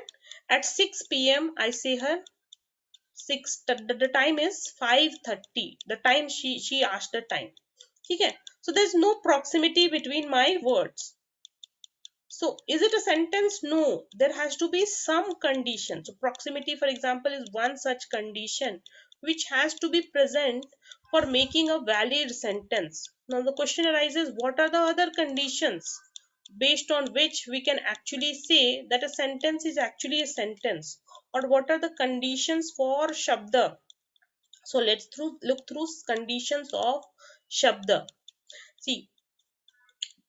at 6 p.m. I say her 6, the time is 5:30, the time she asked the time. Okay, so there's no proximity between my words. So is it a sentence? No, there has to be some condition. So proximity, for example, is one such condition which has to be present for making a valid sentence. Now the question arises, what are the other conditions based on which we can actually say that a sentence is actually a sentence, or what are the conditions for shabda? So let's look through conditions of shabda. See,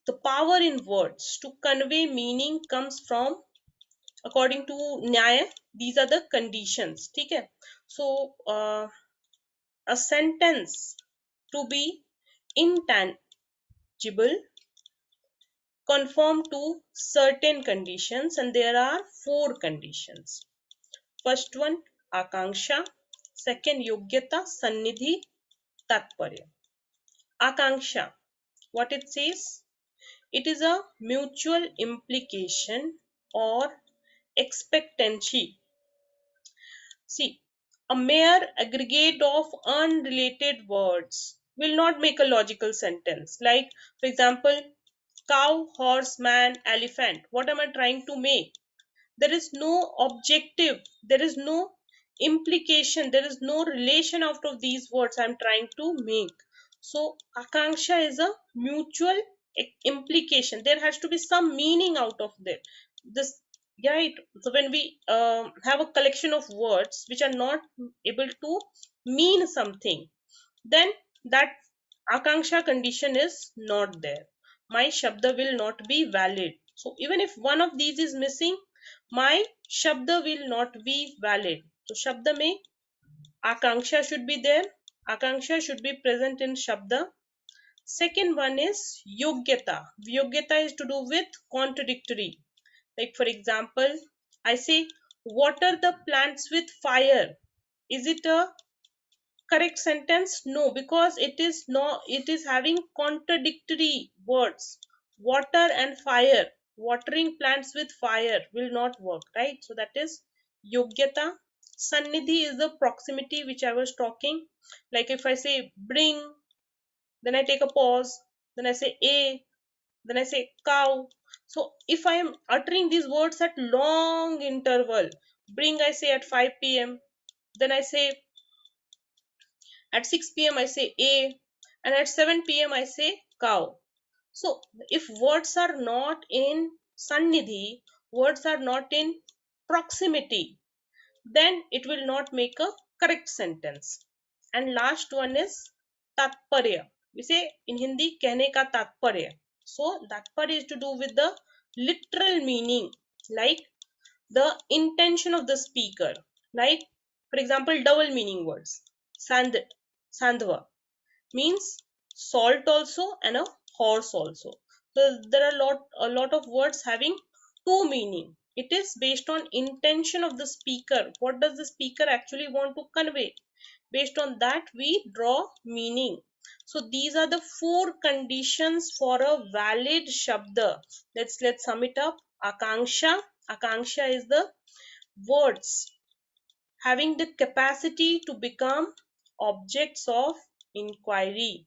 the power in words to convey meaning comes from, according to Nyaya, these are the conditions. Okay, so a sentence to be intangible conform to certain conditions, and there are 4 conditions. First one, akanksha. Second, yogyata, sannidhi, tatparya. Akanksha, what it says, it is a mutual implication or expectancy. See, a mere aggregate of unrelated words will not make a logical sentence. Like, for example, cow, horse, man, elephant. What am I trying to make? There is no objective, there is no implication, there is no relation out of these words I'm trying to make. So akanksha is a mutual implication, there has to be some meaning out of this, right? So when we have a collection of words which are not able to mean something, then that akanksha condition is not there, my shabda will not be valid. So even if one of these is missing, my shabda will not be valid. So shabda mein akanksha should be there, akanksha should be present in shabda. Second one is yogyata. Yogyata is to do with contradictory. Like for example, I say water the plants with fire. Is it a correct sentence? No, because it is having contradictory words. Water and fire, watering plants with fire will not work, right? So that is yogyata. Sannidhi is the proximity which I was talking. Like if I say bring, then I take a pause, then I say a, then I say cow. So if I am uttering these words at long interval, bring I say at 5 p.m., then I say at 6 p.m. I say A, and at 7 p.m. I say cow. So if words are not in sannidhi, words are not in proximity, then it will not make a correct sentence. And last one is tatparya. We say in Hindi कहने का तात्पर्य. So tatparya is to do with the literal meaning, like the intention of the speaker. Like for example, double meaning words. Sand, sandhva means salt also and a horse also. So there are a lot of words having two meaning. It is based on intention of the speaker. What does the speaker actually want to convey? Based on that we draw meaning. So these are the 4 conditions for a valid shabda. Let's sum it up. Akanksha. Akanksha is the words having the capacity to become objects of inquiry.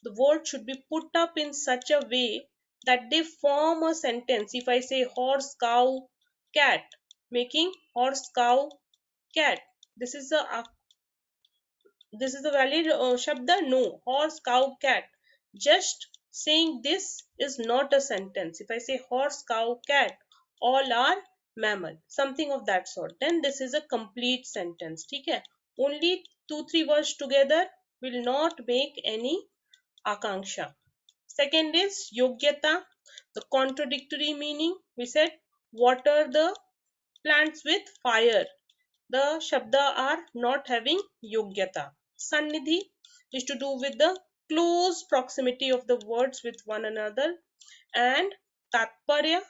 The word should be put up in such a way that they form a sentence. If I say horse, cow, cat, making horse, cow, cat, this is a valid shabda? No. Horse, cow, cat, just saying this is not a sentence. If I say horse, cow, cat, all are mammal, something of that sort, then this is a complete sentence. Okay, only 2-3 words together will not make any akanksha. Second is yogyata, the contradictory meaning. We said water the plants with fire. The shabda are not having yogyata. Sannidhi is to do with the close proximity of the words with one another. And tatparya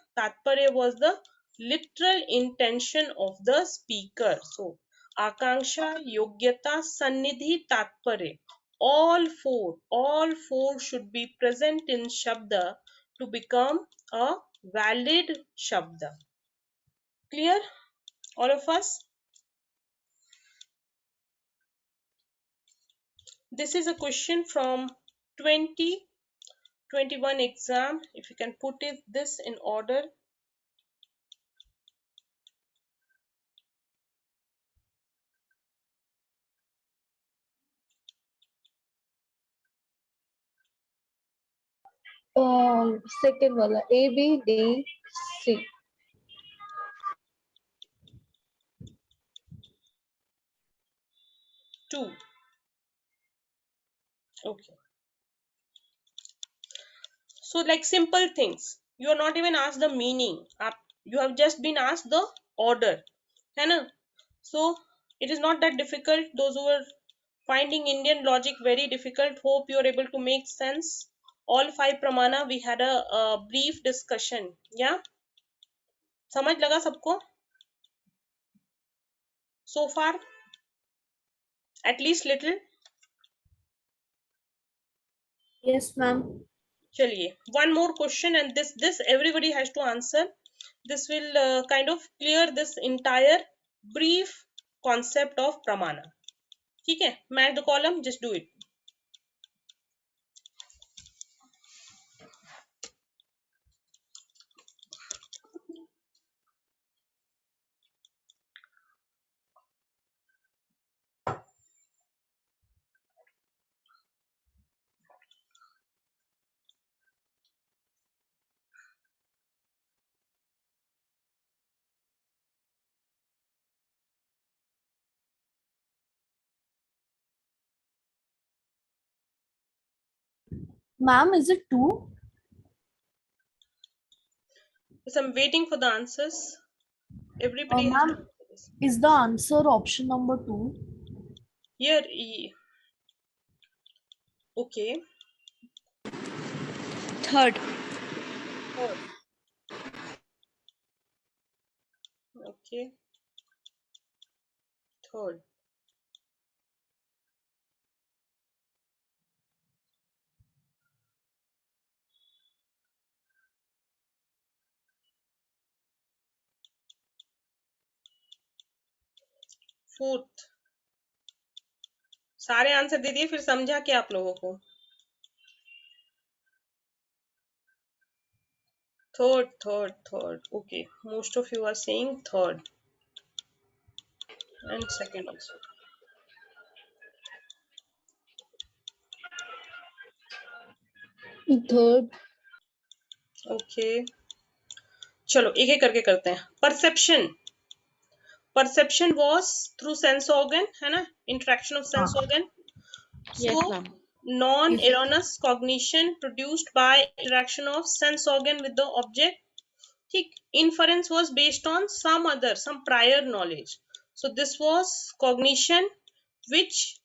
was the literal intention of the speaker. So akanksha, yogyata, sannidhi, tatparya, all four should be present in shabda to become a valid shabda. Clear, all of us? This is a question from 2021 exam. If you can put this in order. Second wala A, B, D, C. 2. Okay. So like simple things. You are not even asked the meaning. You have just been asked the order. है ना? So it is not that difficult. Those who are finding Indian logic very difficult, hope you are able to make sense. All 5 pramana we had a brief discussion. Yeah? समझ लगा सबको? So far? At least little? Yes, ma'am. चलिए, one more question, and this everybody has to answer. This will kind of clear this entire brief concept of pramana. ठीक है? Match the column, just do it. Ma'am, is it 2? Yes, I'm waiting for the answers. Everybody has to Ma'am, answer this. is the answer option number 2? Here, okay. Third. Okay. Third. Fourth. सारे answer दे दिए, फिर समझा क्या आप लोगों को? Third. Okay, most of you are saying third and second also. Third. Okay. चलो एक एक करके करते हैं. Perception was through sense organ, है ना? Interaction of sense organ. Yes, So ma'am. non-erroneous cognition produced by interaction of sense organ with the object. ठीक. Inference was based on some prior knowledge. So this was cognition which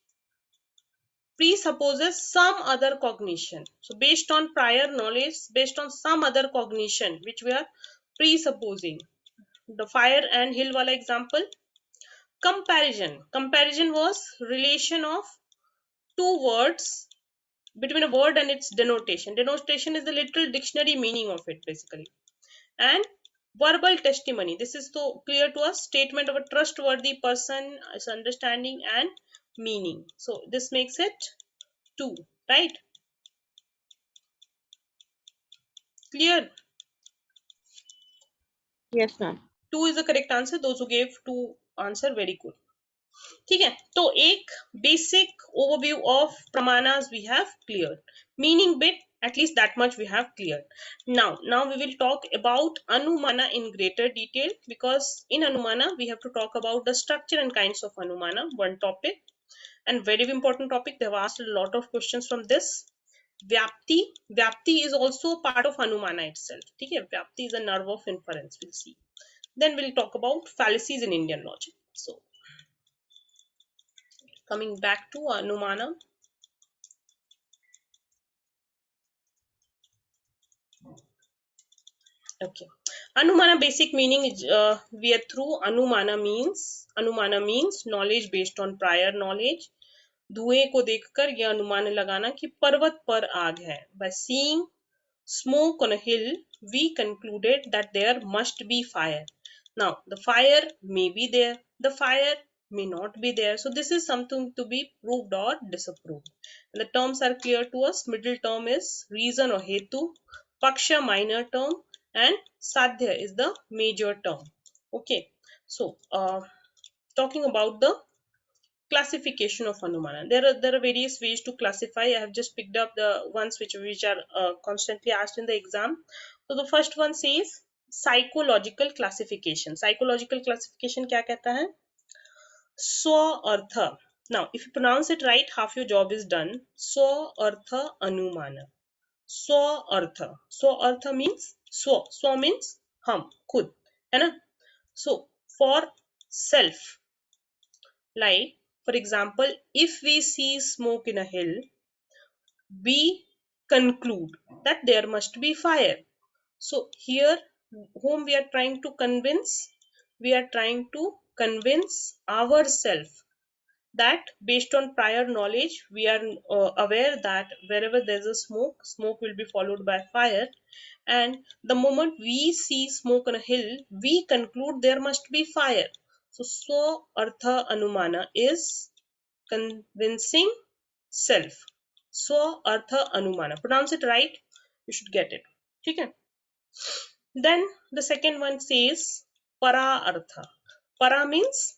presupposes some other cognition. So based on prior knowledge, based on some other cognition which we are presupposing. The fire and hill wala example. Comparison was relation of two words, between a word and its denotation. Denotation is the literal dictionary meaning of it basically. And verbal testimony, this is so clear to us, statement of a trustworthy person, its understanding and meaning. So this makes it 2, right? Clear? Yes, ma'am. 2 is the correct answer. Those who gave 2 answer, very good. ठीक है, तो एक basic overview of pramanas we have cleared. Meaning bit, at least that much we have cleared. Now we will talk about anumana in greater detail, because in anumana we have to talk about the structure and kinds of anumana, one topic. And very important topic, they have asked a lot of questions from this. Vyapti is also part of Anumana itself. Okay? Vyapti is a nerve of inference, we'll see. Then we'll talk about fallacies in Indian logic. So coming back to Anumana. Okay. Anumana basic meaning is we are through Anumana means knowledge based on prior knowledge. धुएं को देखकर यह अनुमान लगाना कि पर्वत पर आग है. By seeing smoke on a hill, we concluded that there must be fire. Now, the fire may be there, the fire may not be there. So, this is something to be proved or disapproved. And the terms are clear to us. Middle term is reason or hetu, paksha minor term, and sadhya is the major term. Okay, so talking about the classification of Anumana. There are various ways to classify. I have just picked up the ones which are constantly asked in the exam. So the first one says psychological classification. Psychological classification क्या कहता है? Swa-artha. Now, if you pronounce it right, half your job is done. Swa-artha Anumana. Swa-artha. Swa-artha means swa. Swa means हम, खुद, है ना? So, for self, like, for example, if we see smoke in a hill, we conclude that there must be fire. So here, whom we are trying to convince? We are trying to convince ourselves that based on prior knowledge, we are aware that wherever there's a smoke will be followed by fire. And the moment we see smoke on a hill, we conclude there must be fire. So Artha Anumana is convincing self. Artha Anumana. Pronounce it right, you should get it. Okay? Then the second one says Para Artha. Para means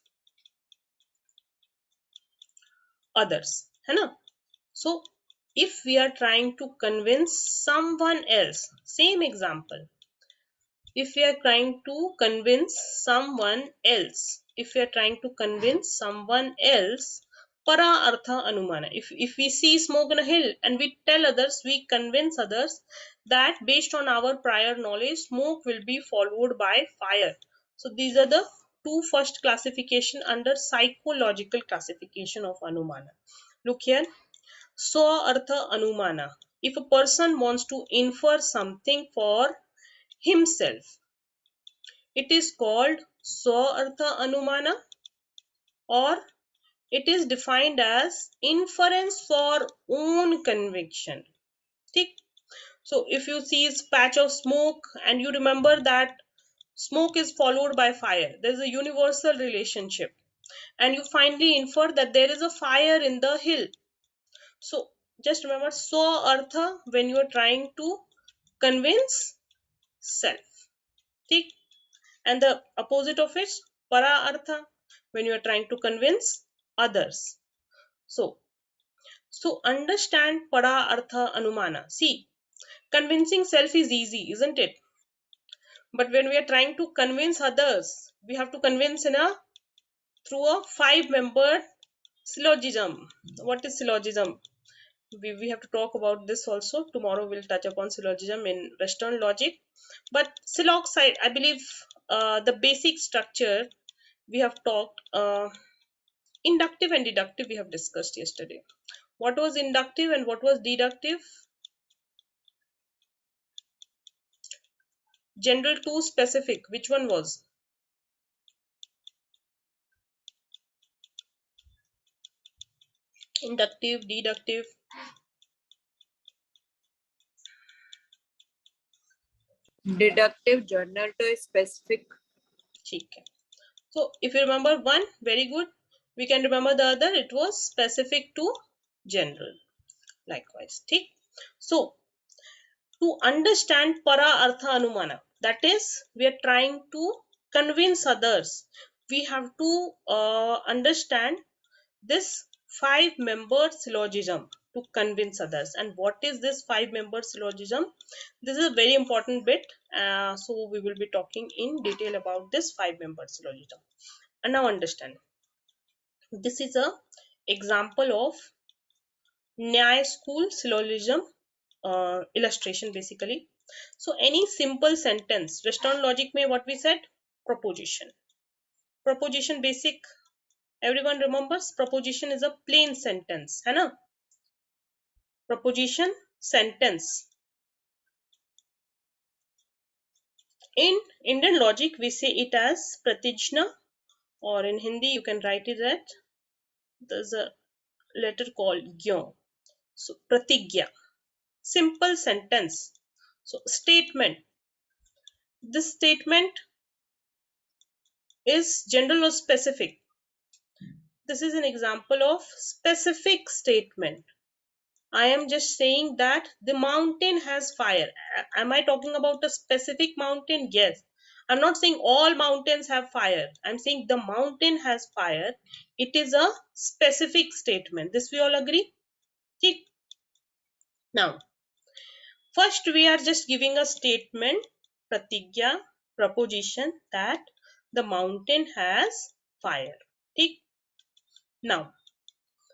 others. है ना? So if we are trying to convince someone else, same example, if we are trying to convince someone else, para artha anumana, if we see smoke on a hill and we tell others, we convince others that based on our prior knowledge, smoke will be followed by fire. So these are the two first classification under psychological classification of anumana. Look here. So artha anumana. If a person wants to infer something for himself, it is called Swa-artha Anumana, or it is defined as inference for own conviction. So if you see a patch of smoke and you remember that smoke is followed by fire, there is a universal relationship, and you finally infer that there is a fire in the hill. So just remember Swa-artha when you are trying to convince self. And the opposite of it, para artha, when you are trying to convince others. So understand para artha anumana. See, convincing self is easy, isn't it? But when we are trying to convince others, we have to convince through a 5-member syllogism. What is syllogism? We have to talk about this also. Tomorrow we'll touch upon syllogism in Western logic. But syllogism, I believe the basic structure we have talked. Inductive and deductive we have discussed yesterday. What was inductive and what was deductive? General to specific, which one was? Inductive, deductive. Deductive, general to specific. Okay. So if you remember one, very good. We can remember the other, it was specific to general. Likewise. Okay. So to understand para artha anumana, that is, we are trying to convince others. We have to understand this 5-member syllogism to convince others. And what is this 5-member syllogism? This is a very important bit. So we will be talking in detail about this 5-member syllogism. And now understand. This is a example of Nyaya school syllogism illustration basically. So any simple sentence, Western logic में what we said, proposition. Proposition basic, everyone remembers, proposition is a plain sentence, है ना? Proposition sentence. In Indian logic we say it as pratijna, or in Hindi you can write it that there's a letter called gyo. So pratigya, simple sentence. So statement. This statement is general or specific. This is an example of specific statement. I am just saying that the mountain has fire. Am I talking about a specific mountain? Yes. I'm not saying all mountains have fire. I'm saying the mountain has fire. It is a specific statement. This we all agree? Okay. Now, first we are just giving a statement, pratigya, proposition, that the mountain has fire. Okay. Now,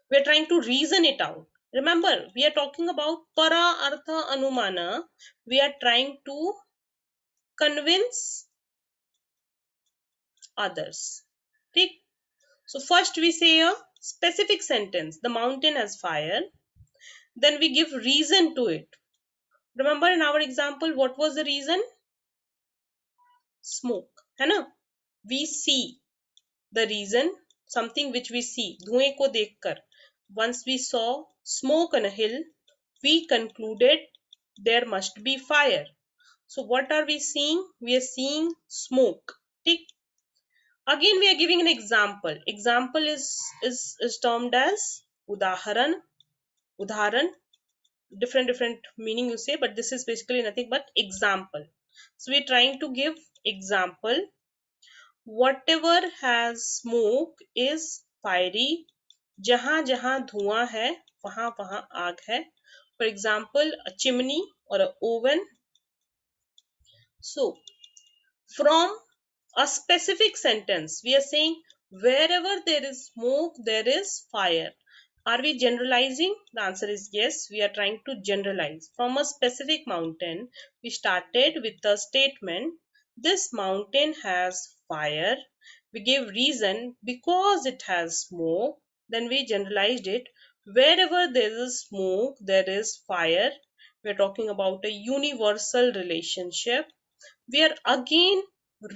we are trying to reason it out. Remember, we are talking about para artha anumana. We are trying to convince others. Okay. So first we say a specific sentence, the mountain has fire. Then we give reason to it. Remember in our example, what was the reason? Smoke, है ना? We see the reason, something which we see, धुएं को देखकर. Once we saw smoke on a hill, we concluded there must be fire. So what are we seeing? We are seeing smoke. Okay. Again we are giving an example. Example is termed as udaharan. Udharan, different meaning you say, but this is basically nothing but example. So we are trying to give example. Whatever has smoke is fiery. जहां जहां धुआं है वहां वहां आग है. For example, a chimney or an oven. So from a specific sentence we are saying wherever there is smoke there is fire. Are we generalizing? The answer is yes. We are trying to generalize. From a specific mountain we started with the statement, this mountain has fire. We gave reason because it has smoke. Then we generalized it. Wherever there is smoke there is fire. We are talking about a universal relationship. We are again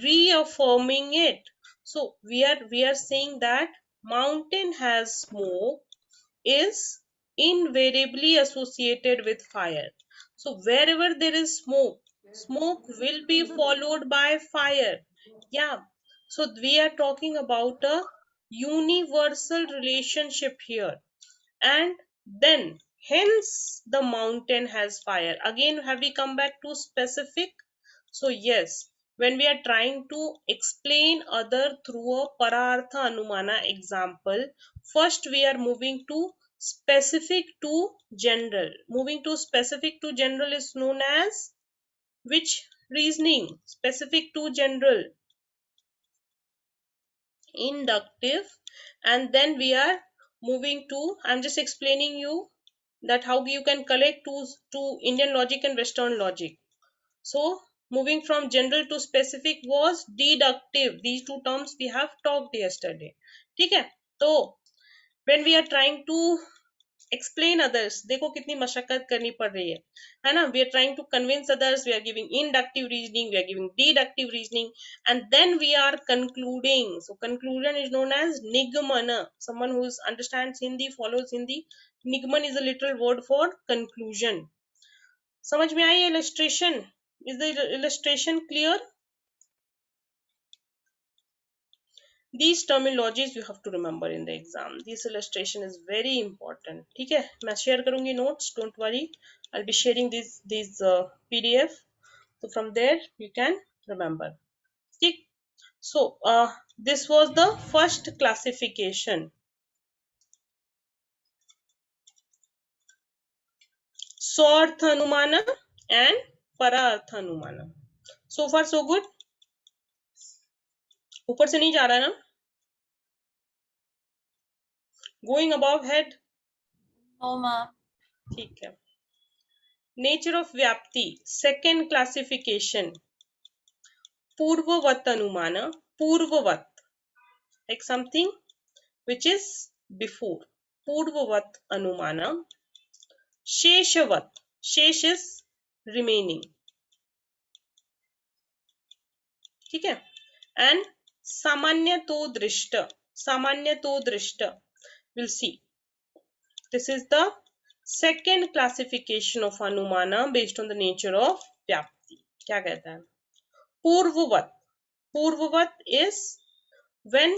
reaffirming it. So we are saying that mountain has smoke is invariably associated with fire. So wherever there is smoke, smoke will be followed by fire. Yeah. So we are talking about a universal relationship here. And then hence the mountain has fire. Again, have we come back to specific? So yes, when we are trying to explain other through a parartha anumana example, first we are moving to specific to general. Moving to specific to general is known as which reasoning? Specific to general, inductive. And then we are moving to, I'm just explaining you that how you can collect to Indian logic and Western logic. So moving from general to specific was deductive. These two terms we have talked yesterday. ठीक है? तो when we are trying to explain others, देखो कितनी मशक्कत करनी पड़ रही है ना? We are trying to convince others. We are giving inductive reasoning. We are giving deductive reasoning, and then we are concluding. So conclusion is known as nigmana. Someone who understands Hindi, follows Hindi. Nigman is a literal word for conclusion. समझ में आई illustration? Is the illustration clear? These terminologies you have to remember in the exam. This illustration is very important. ठीक है? मैं share करूँगी notes. Don't worry. I'll be sharing these PDF. So from there you can remember. ठीक? So this was the first classification. Swarth Anumana and Parartha Anumana. So far so good. ऊपर से नहीं जा रहा ना? Going above head? No, ma'am. ठीक है. Nature of Vyapti, second classification. Purvavat Anumana, Purvavat, like something which is before. Purvavat Anumana. Sheshavat, Shesh is remaining. ठीक है. And Samanyato Drishta, Samanyato Drishta. We'll see. This is the second classification of Anumana based on the nature of Vyapti. क्या कहता है? Purvavat. Purvavat is when,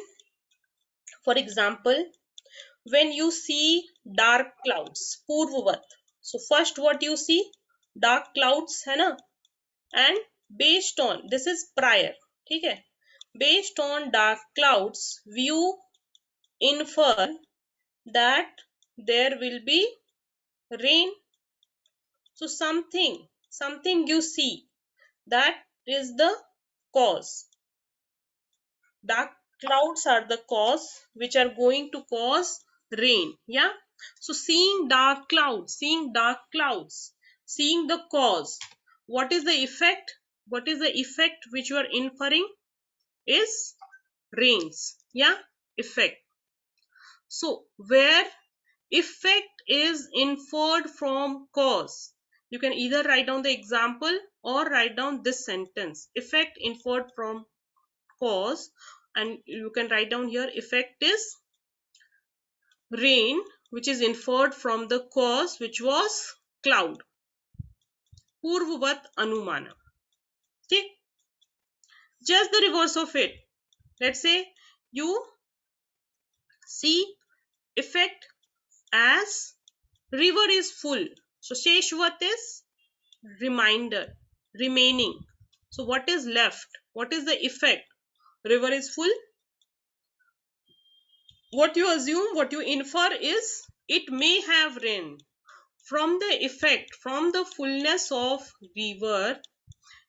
for example, when you see dark clouds, Purvavat. So first what you see? Dark clouds है ना? And based on, this is prior, ठीक है? Based on dark clouds, you infer that there will be rain. So something you see, that is the cause. Dark clouds are the cause which are going to cause rain. Yeah. So seeing dark clouds, seeing the cause. What is the effect? What is the effect which you are inferring? Is rains. Yeah. Effect. So where effect is inferred from cause, you can either write down the example or write down this sentence. Effect inferred from cause, and you can write down here effect is rain, which is inferred from the cause, which was cloud. Purvavat Anumana. Okay. Just the reverse of it. Let's say you see effect as river is full. So Sheshvat is reminder, remaining. So what is left? What is the effect? River is full. What you assume, what you infer is it may have rain. From the effect, from the fullness of river,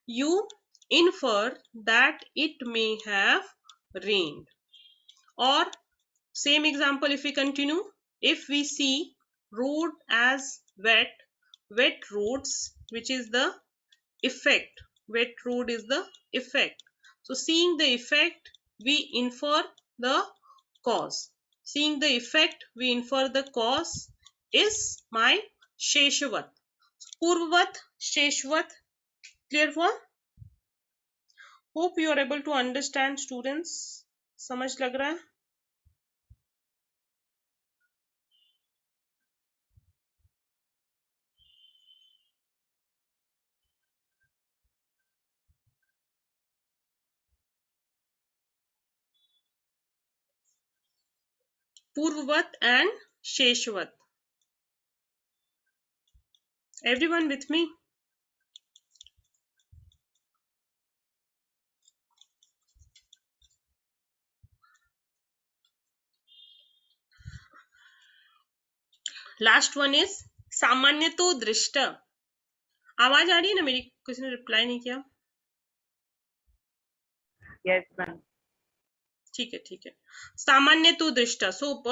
you infer that it may have rained. Or same example, if we continue, if we see road as wet, wet roads, which is the effect, wet road is the effect. So seeing the effect, we infer the cause. Seeing the effect, we infer the cause is my Sheshvat. Purvavat, Sheshvat. Clear for? Hope you are able to understand, students. समझ लग रहा है? Purvavat and Sheshvat. Everyone with me? Last one is सामान्यतो दृष्ट. आवाज आ रही है ना मेरी? किसी ने रिप्लाई नहीं किया? Yes, ma'am. ठीक है, ठीक है. सामान्यतो दृष्ट. So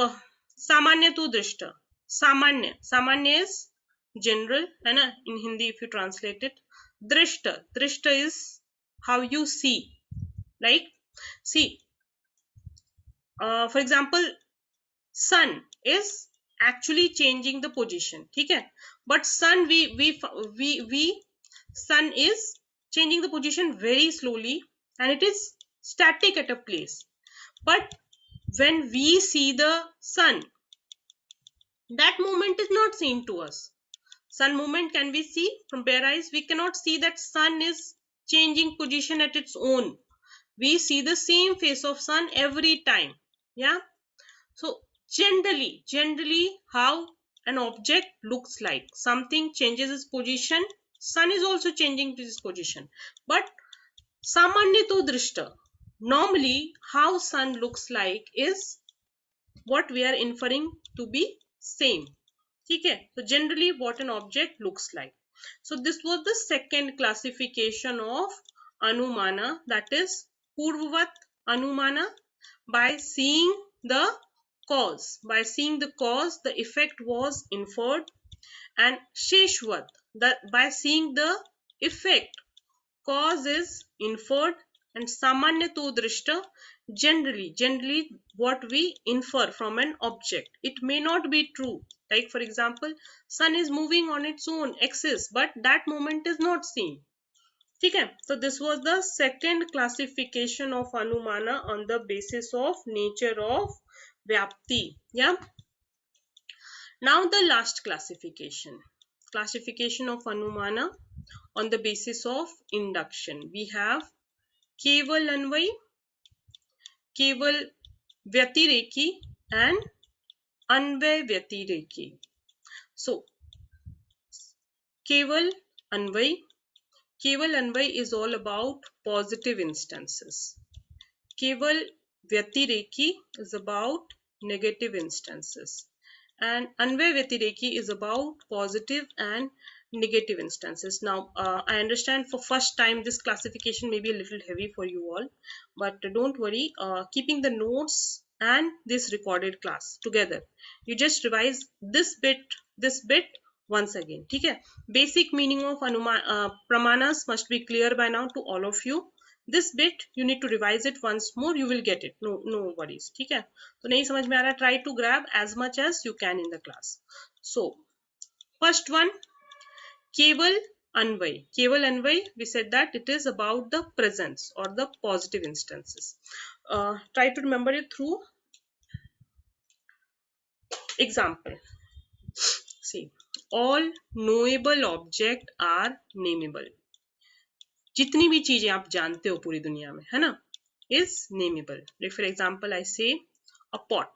सामान्यतो दृष्ट. सामान्य is general, है ना? In Hindi, if you translate it. दृष्ट is how you see. Like, see, for example, sun is actually changing the position. ठीक है? But sun, sun is changing the position very slowly, and it is static at a place. But when we see the sun, that movement is not seen to us. Sun movement can we see from bare eyes? We cannot see that sun is changing position at its own. We see the same face of sun every time. Yeah. So generally how an object looks like, something changes its position, sun is also changing its position. But samanyato drishta, normally how sun looks like is what we are inferring to be same. Okay. So generally what an object looks like. So this was the second classification of Anumana, that is Purvavat Anumana, by seeing the cause. By seeing the cause, the effect was inferred. And sheshvat, that by seeing the effect, cause is inferred. And samanyato drishta, generally what we infer from an object. It may not be true. Like for example, sun is moving on its own axis, but that moment is not seen. Okay, so this was the second classification of Anumana on the basis of nature of Vyapti. Yeah. Now the last classification of Anumana on the basis of induction. We have Keval Anvay, Keval Vyatireki and Anvay Vyatireki. So Keval Anvay is all about positive instances. Keval Vyatireki is about negative instances. And Anvay Vyatireki is about positive and negative instances. Now, I understand for first time this classification may be a little heavy for you all, but don't worry, keeping the notes and this recorded class together, you just revise this bit once again. Okay? Basic meaning of Pramanas must be clear by now to all of you. This bit you need to revise it once more, you will get it. No worries. ठीक है? तो नहीं समझ में आ रहा, try to grab as much as you can in the class. So first one, Keval Anvay. Keval Anvay, we said that it is about the presence or the positive instances. Try to remember it through example. See, all knowable objects are nameable. जितनी भी चीजें आप जानते हो पूरी दुनिया में, है ना, is nameable. Like for example, I say a pot.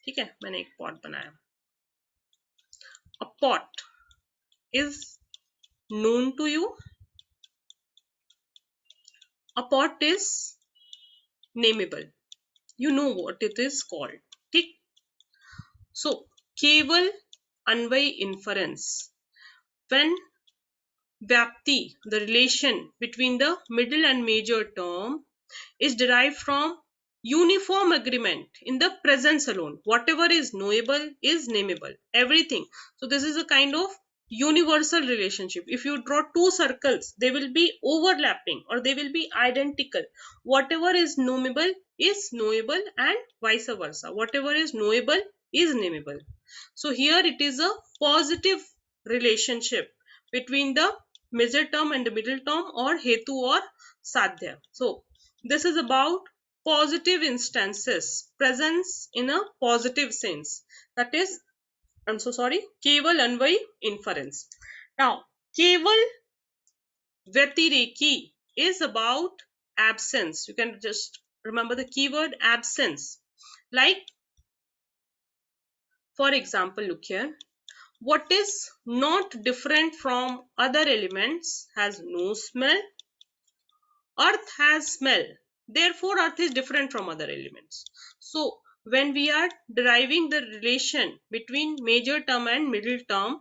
ठीक है, मैंने एक pot बनाया. A pot is known to you. A pot is nameable. You know what it is called. ठीक. So केवल अन्वय inference, when Vyapti, the relation between the middle and major term, is derived from uniform agreement in the presence alone. Whatever is knowable is nameable. Everything. So this is a kind of universal relationship. If you draw two circles, they will be overlapping or they will be identical. Whatever is knowable is knowable and vice versa. Whatever is knowable is nameable. So here it is a positive relationship between the major term and the middle term, or hetu or sadhya. So this is about positive instances, presence in a positive sense. That is, I'm so sorry, keval anvay inference. Now keval vyatireki is about absence. You can just remember the keyword absence. Like for example, look here. What is not different from other elements has no smell. Earth has smell. Therefore, earth is different from other elements. So, when we are deriving the relation between major term and middle term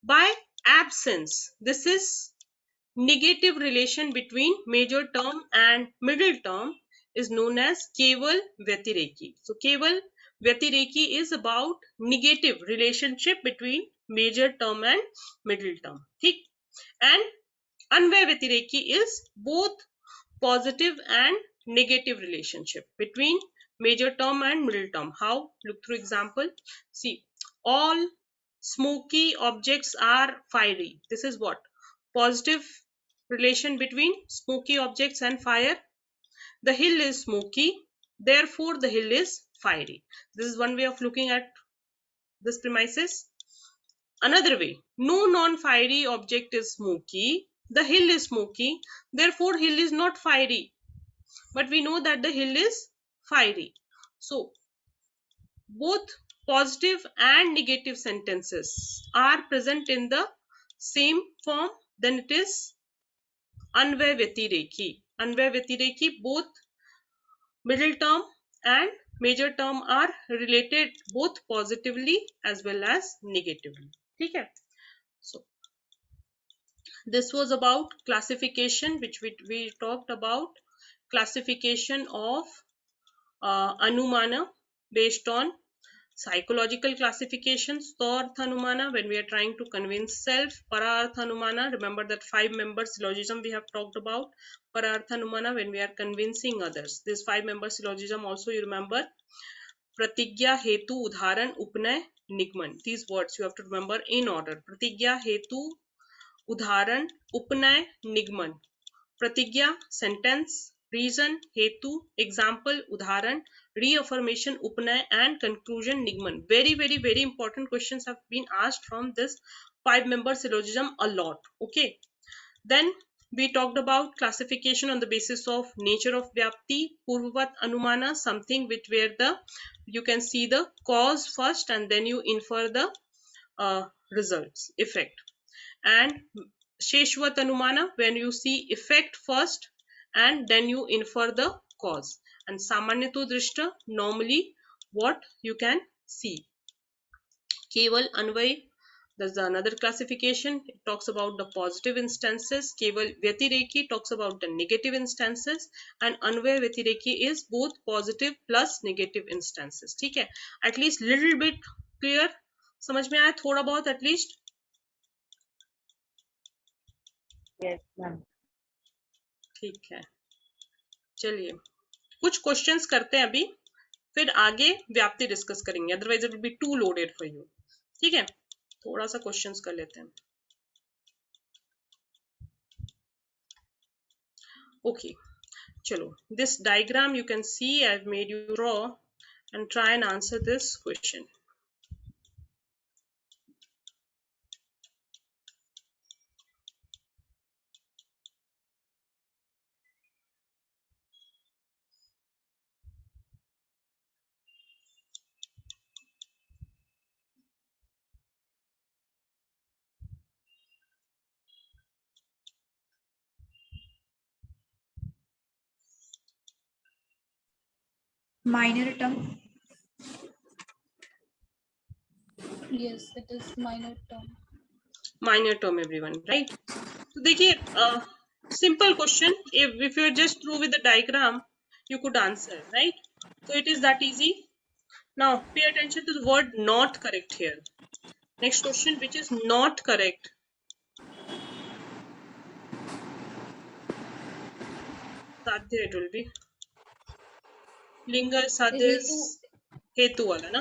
by absence, this is negative relation between major term and middle term is known as keval vyatireki. So, keval vyatireki is about negative relationship between major term and middle term. ठीक? And anvay vyatireki is both positive and negative relationship between major term and middle term. How? Look through example. See, all smoky objects are fiery. This is what? Positive relation between smoky objects and fire. The hill is smoky, therefore the hill is fiery. This is one way of looking at this premises. Another way, no non-fiery object is smoky. The hill is smoky, therefore hill is not fiery. But we know that the hill is fiery. So both positive and negative sentences are present in the same form, then it is anvay vyatireki. Anvay vyatireki, both middle term and major term are related both positively as well as negatively. Okay? So this was about classification, which we talked about classification of Anumana based on Psychological classification, Swarthanumana, when we are trying to convince self. Pararthanumana, remember that 5-member syllogism we have talked about. Pararthanumana, when we are convincing others. This 5-member syllogism also you remember. Pratigya, Hetu, Udharan, Upnay, Nigman. These words you have to remember in order. Pratigya, Hetu, Udharan, Upnay, Nigman. Pratigya, sentence, reason, hetu, example, udharan, reaffirmation, upnay, and conclusion, nigman. Very, very, very important questions have been asked from this 5-member syllogism a lot. Okay. Then we talked about classification on the basis of nature of vyapti, purvavat anumana, something which where the you can see the cause first and then you infer the results, effect. And Sheshvat Anumana, when you see effect first and then you infer the cause. And Samanyato Drishta, normally what you can see. Keval Anvay, there's another classification. It talks about the positive instances. Keval Vyatireki talks about the negative instances. And Anvay Vyatireki is both positive plus negative instances. ठीक है? At least little bit clear. समझ में आया थोड़ा बहुत at least? Yes, ma'am. ठीक है, चलिए कुछ क्वेश्चंस करते हैं अभी, फिर आगे व्याप्ति डिस्कस करेंगे, otherwise it will be too loaded for you. ठीक है, थोड़ा सा क्वेश्चंस कर लेते हैं. ओके, चलो this diagram you can see I have made you draw and try and answer this question. Minor term. Yes, it is minor term. Minor term everyone, right. तो देखिए simple question, if you are just through with the diagram you could answer, right? So it is that easy. Now pay attention to the word not correct here. Next question, which is not correct? Sadhya it will be. Linga sadhya is hetu wala na.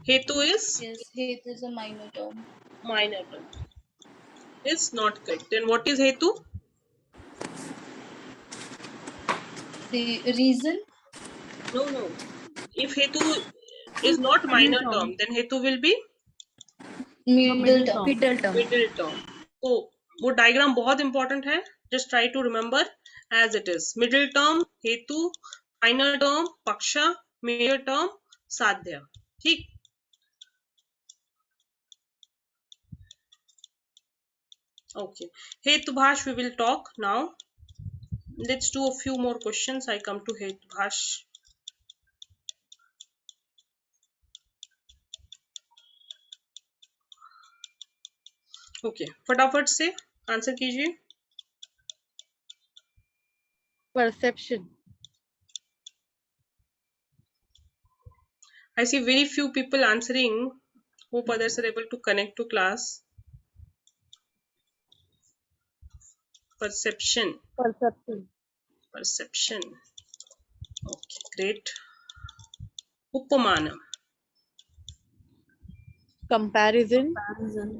Hetu is Yes, hetu is a minor term. minor term. Is not correct. Then what is hetu? The reason? No. If hetu is not minor term, then hetu will be Middle term. Middle term. middle term. तो वो diagram बहुत important है. Just try to remember as it is. Middle term हेतु, minor term पक्षा, major term साध्य. ठीक. Okay. हेतु भाष we will talk now. Let's do a few more questions. I come to हेतु भाष. Okay. फटाफट से आंसर कीजिए. Perception. I see very few people answering. Hope others are able to connect to class. Perception. Perception. Perception. Okay, great. Upamana. Comparison.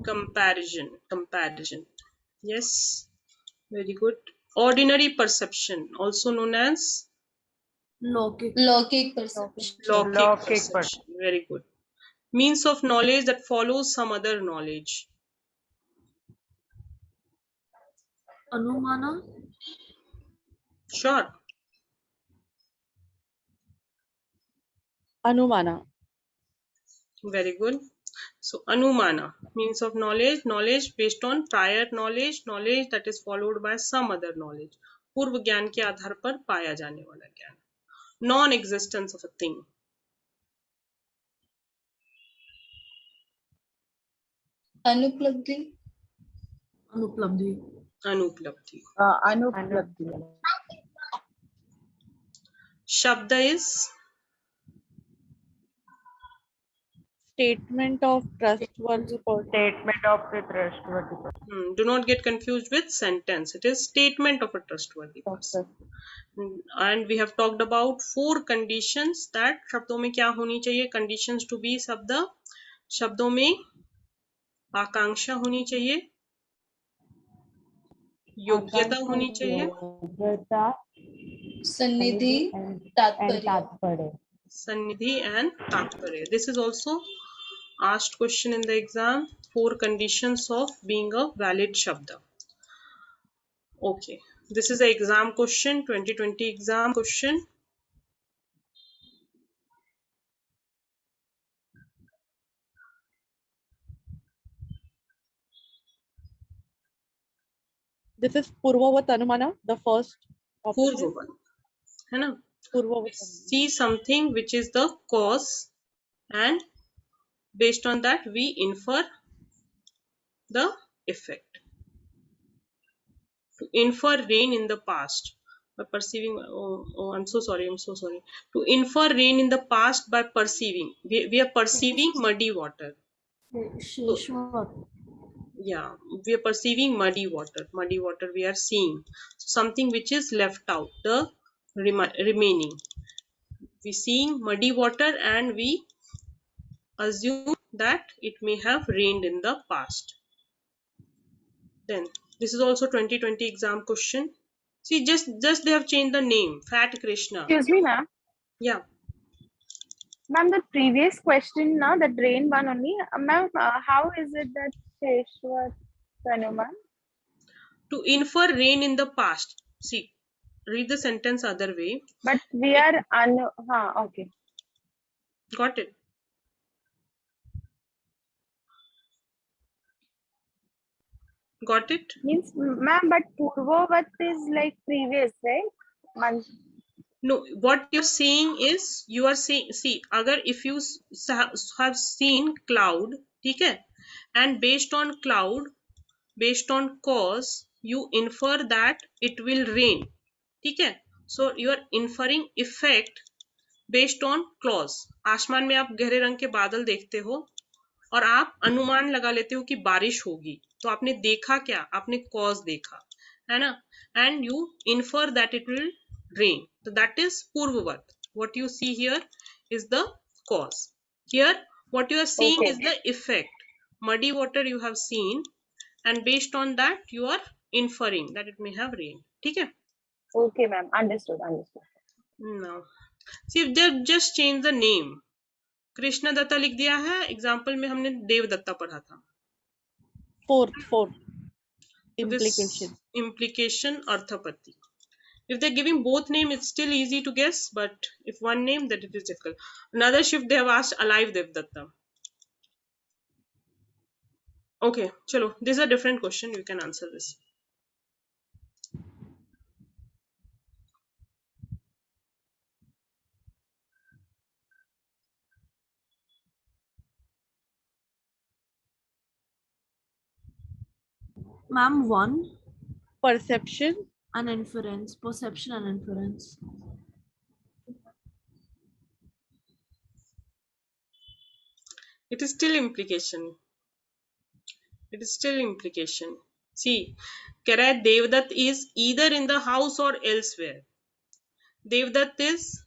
Comparison. Yes, very good. Ordinary perception, also known as Logic perception. Lockic perception. Very good. Means of knowledge that follows some other knowledge. Anumana. Sure. Anumana. Very good. So Anumana, means of knowledge, knowledge based on prior knowledge, knowledge that is followed by some other knowledge. पूर्व ज्ञान के आधार पर पाया जाने वाला ज्ञान. Non-existence of a thing. Anuplabdhi. Anuplabdhi. Anuplabdhi. Anupalabdhi. Shabda is Statement of trustworthy person. Statement of the trustworthy person. Do not get confused with sentence. It is statement of a trustworthy person. And we have talked about 4 conditions that शब्दों में क्या होनी चाहिए. Conditions to be शब्द, शब्दों में आकांक्षा होनी चाहिए, योग्यता होनी चाहिए, सन्निधि तात्पर्य. Sannidhi and Tatparya. This is also asked question in the exam. 4 conditions of being a valid Shabda. Okay. This is an exam question, 2020 exam question. This is Purvavat Anumana, the first option. Purvavat. है ना? Purvavat. See something which is the cause, and based on that we infer the effect. To infer rain in the past by perceiving, I'm so sorry. To infer rain in the past by perceiving, we are perceiving muddy water. Yeah, we are perceiving muddy water we are seeing. So something which is left out, the remaining. We seeing muddy water and we assume that it may have rained in the past. Then this is also 2020 exam question. See, just they have changed the name. Fat Krishna. Excuse me, ma'am. Yeah. Ma'am, the previous question, now the drain one only. Ma'am, how is it that Sheshwat Hanuman? To infer rain in the past. See, read the sentence other way. But we are okay. Got it? Got it? Means, ma'am, but Purvavat is like previous, right? No, what you're saying is, you are saying, see, agar if you have seen cloud, ठीक है, and based on cloud, based on cause, you infer that it will rain, ठीक है. So you are inferring effect based on clause. आसमान में आप गहरे रंग के बादल देखते हो और आप अनुमान लगा लेते हो कि बारिश होगी, तो आपने देखा क्या? आपने cause देखा, है ना, and you infer that it will rain. So that is Purvavat. What you see here is the cause. Here, what you are seeing is the effect. Muddy water you have seen, and based on that you are inferring that it may have rained. ठीक है? Okay, ma'am. Understood. Now, see, if they just change the name. Krishna Dutta लिख दिया है. Example में हमने देवदत्ता पढ़ा था. Fourth. Implication. Implication, Arthapati. If they're giving both name, it's still easy to guess, but if one name, then it is difficult. Another shift they have asked alive Devdatta. Okay, chalo. This is a different question. You can answer this. Ma'am, 1 Perception and inference. Perception and inference. It is still implication. See, Kara Devdutt is either in the house or elsewhere. Devdutt is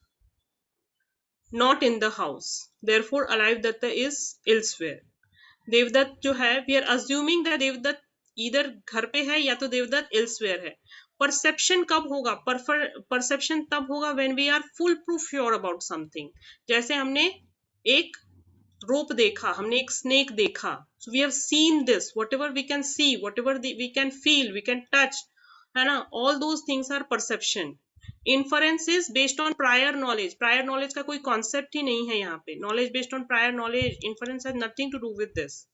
not in the house. Therefore, alive Datta is elsewhere. Devdutt जो है, we are assuming that Devdutt either घर पे है या तो Devdutt elsewhere है. Perception कब होगा? परसेप्शन तब होगा when we are full proof sure about something. जैसे हमने एक रोप देखा, हमने एक स्नेक देखा. So we have seen this. Whatever we can see, whatever we can feel, we can touch, है ना? All those things are perception. Inference is based on prior knowledge. Prior knowledge का कोई concept ही नहीं है यहाँ पे. Knowledge based on prior knowledge. Inference has nothing to do with this.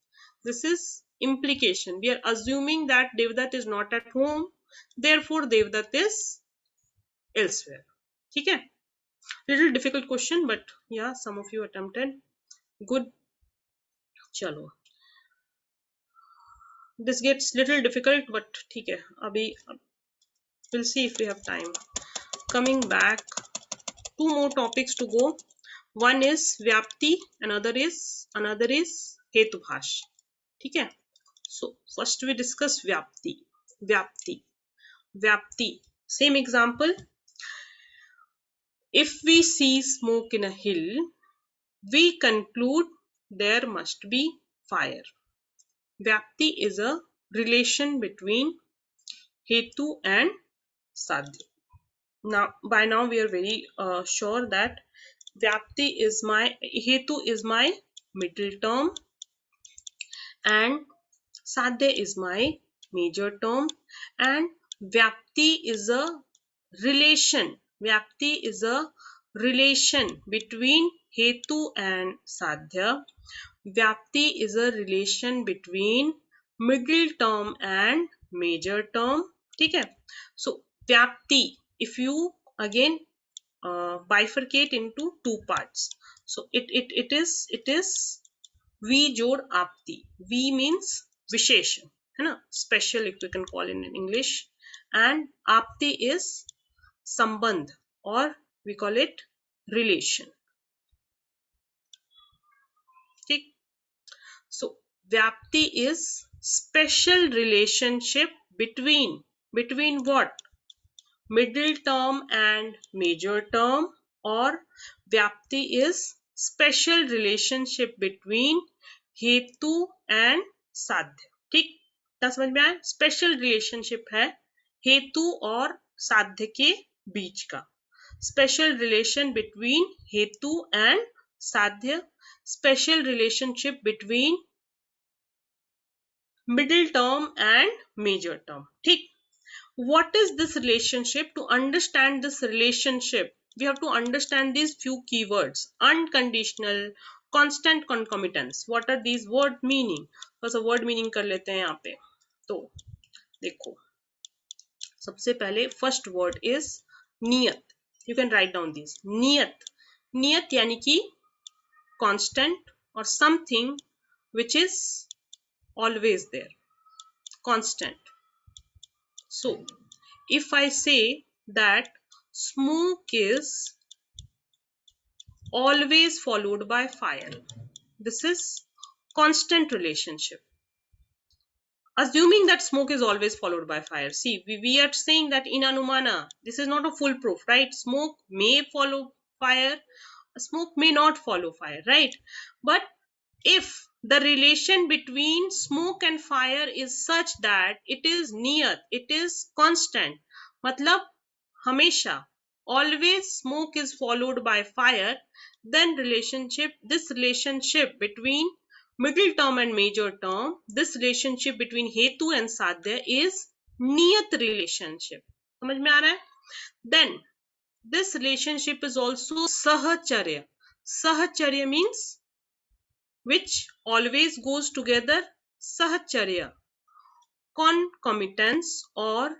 This is implication. We are assuming that Devdutt is not at home. Therefore, Devdutt is elsewhere. ठीक है? Little difficult question, but yeah, some of you attempted. Good. चलो. This gets little difficult, but ठीक है. अभी we'll see if we have time. Coming back, 2 more topics to go. one is vyapti, another is hetubhash. ठीक है? So first we discuss vyapti. Same example. If we see smoke in a hill, we conclude there must be fire. Vyapti is a relation between hetu and sadhya. Now, by now we are very sure that vyapti is my hetu is my middle term and sadhya is my major term, and vyapti is a relation. Vyapti is a relation between hetu and sadhya. Vyapti is a relation between middle term and major term. ठीक है? So vyapti, if you again bifurcate into two parts, so it is V जोड़ आपती. V means विशेषण, है ना, special if we can call in English, and आपती is संबंध, or we call it relation. ठीक? So vyapti is special relationship between what? Middle term and major term, or vyapti is special relationship between hetu and sadhya. ठीक? क्या समझ में आया? Special relationship है हेतु और साध्य के बीच का. स्पेशल रिलेशन बिटवीन हेतु and sadhya, special relationship between middle term and major term. ठीक? What is this relationship? To understand this relationship, we have to understand these few keywords: unconditional, constant concomitance. What are these word meaning? बस word meaning कर लेते हैं यहाँ पे. तो देखो, सबसे पहले first word is नियत. You can write down these. नियत यानी कि constant or something which is always there, constant. So if I say that smoke is always followed by fire, this is constant relationship. Assuming that smoke is always followed by fire. See, we are saying that in Anumana, this is not a full proof, right? Smoke may follow fire, smoke may not follow fire, right? But if the relation between smoke and fire is such that it is niyat, it is constant, matlab hamesha, always smoke is followed by fire, then this relationship between middle term and major term, this relationship between hetu and sadhya is niyat relationship. समझ में आ रहा है? Then this relationship is also sahacharya. Sahacharya means which always goes together. Sahacharya, concomitance or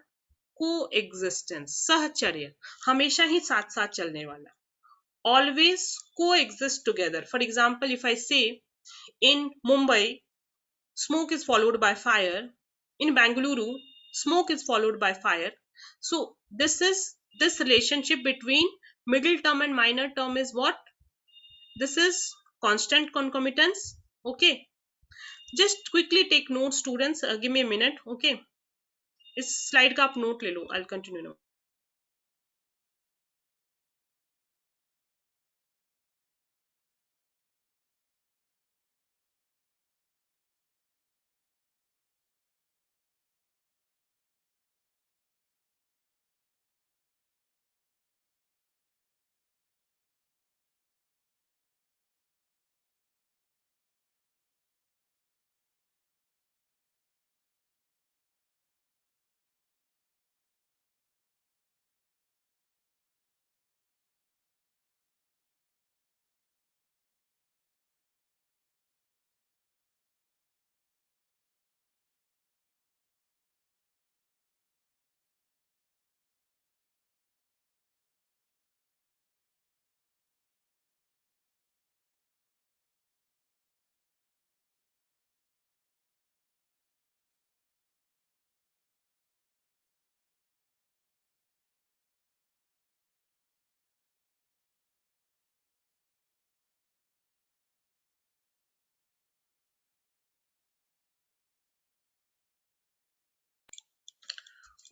coexistence. Sahacharya हमेशा ही साथ साथ चलने वाला. Always coexist together. For example, if I say in Mumbai smoke is followed by fire, in Bengaluru smoke is followed by fire. So this relationship between middle term and minor term is what? This is constant concomitance. Okay, just quickly take notes, students. Give me a minute. Okay, इस slide का आप note ले लो. I'll continue now.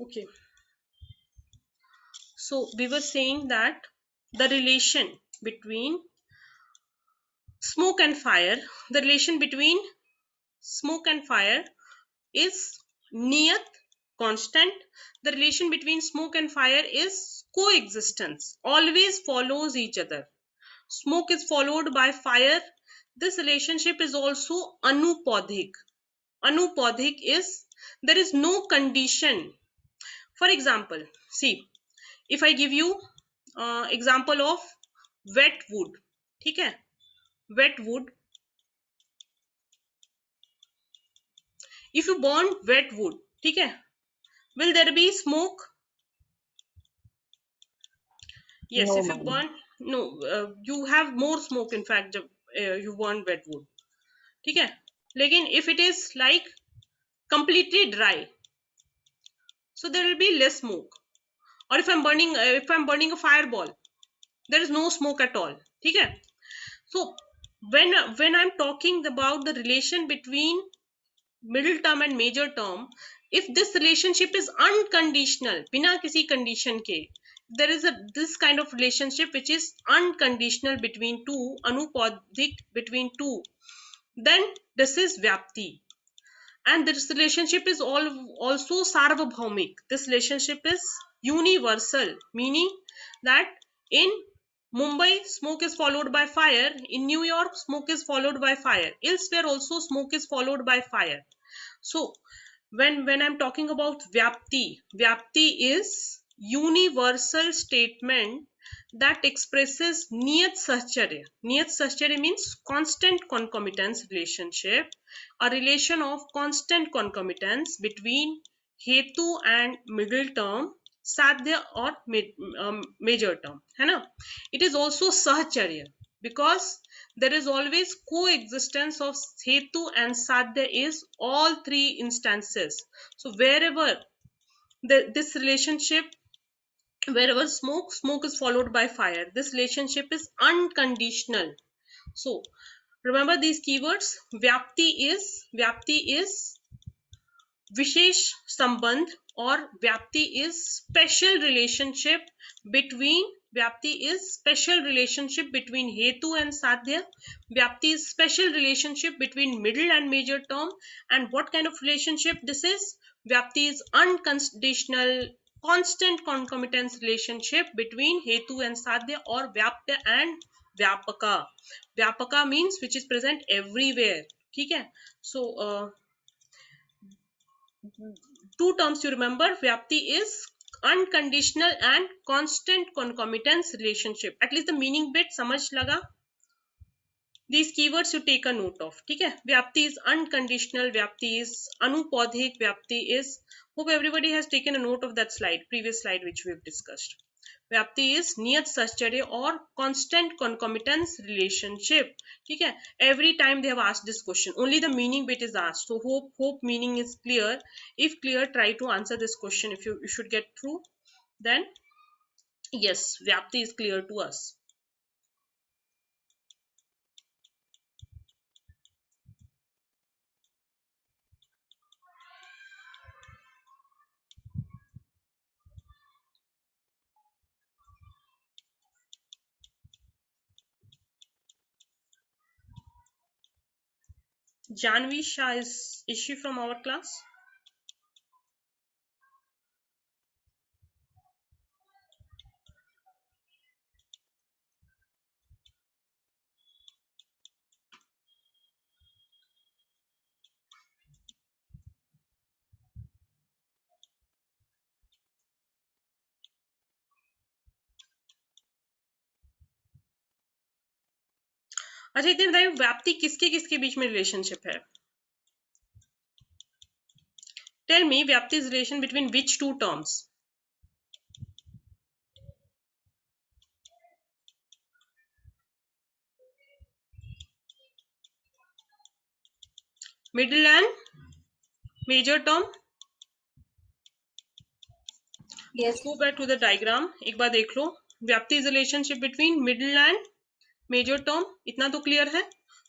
Okay. So we were saying that the relation between smoke and fire, the relation between smoke and fire is niyat, constant. The relation between smoke and fire is coexistence, always follows each other. Smoke is followed by fire. This relationship is also anupadhik. Anupadhik is there is no condition. For example, see, if I give you example of wet wood, ठीक है, wet wood. If you burn wet wood, ठीक है, will there be smoke? Yes, No, if you ma'am. burn, no, you have more smoke in fact जब you burn wet wood, ठीक है. लेकिन if it is like completely dry, so there will be less smoke. Or if I'm burning a fireball, there is no smoke at all, ठीक है. So when I'm talking about the relation between middle term and major term, if this relationship is unconditional, बिना किसी condition के, there is this kind of relationship which is unconditional between two, anupadhik between two, then this is vyapti. And this relationship is also sarvabhaumik. This relationship is universal, meaning that in Mumbai, smoke is followed by fire. In New York, smoke is followed by fire. Elsewhere also, smoke is followed by fire. So when I'm talking about vyapti, vyapti is universal statement that expresses niyat sahcharya. Niyat sahcharya means constant concomitance relationship, a relation of constant concomitance between hetu and middle term, sadhya or major term, है ना. It is also sahcharya because there is always coexistence of hetu and sadhya is all three instances. So wherever this relationship, wherever smoke is followed by fire, this relationship is unconditional. So remember these keywords. Vyapti is विशेष संबंध और व्याप्ति is special relationship between, vyapti is special relationship between hetu and sadhya. Vyapti is special relationship between middle and major term. And what kind of relationship this is? Vyapti is unconditional constant concomitance relationship between hetu and sadhya or vyapta and vyapaka. Vyapaka means which is present everywhere, ठीक है. So two terms you remember. Vyapti is unconditional and constant concomitance relationship. At least the meaning bit समझ लगा. These keywords you take a note of, ठीक है. Vyapti is unconditional, vyapti is anupadhik, vyapti is, hope everybody has taken a note of that slide, previous slide which we have discussed. व्याप्ति is नियत सश्चर्य और constant concomitance relationship, ठीक है. Every time they have asked this question, only the meaning bit is asked. So hope meaning is clear. If clear, try to answer this question. If you should get through, then yes, vyapti is clear to us. Janvi Shah, is she from our class? अच्छा इतने बताइए व्याप्ति किसके किसके बीच में relationship है. Tell me vyapti is relation between which two terms? Middle and major term. Yes. Go back to the diagram. एक बार देख लो. व्याप्ति is relationship between middle and major term. इतना तो clear है.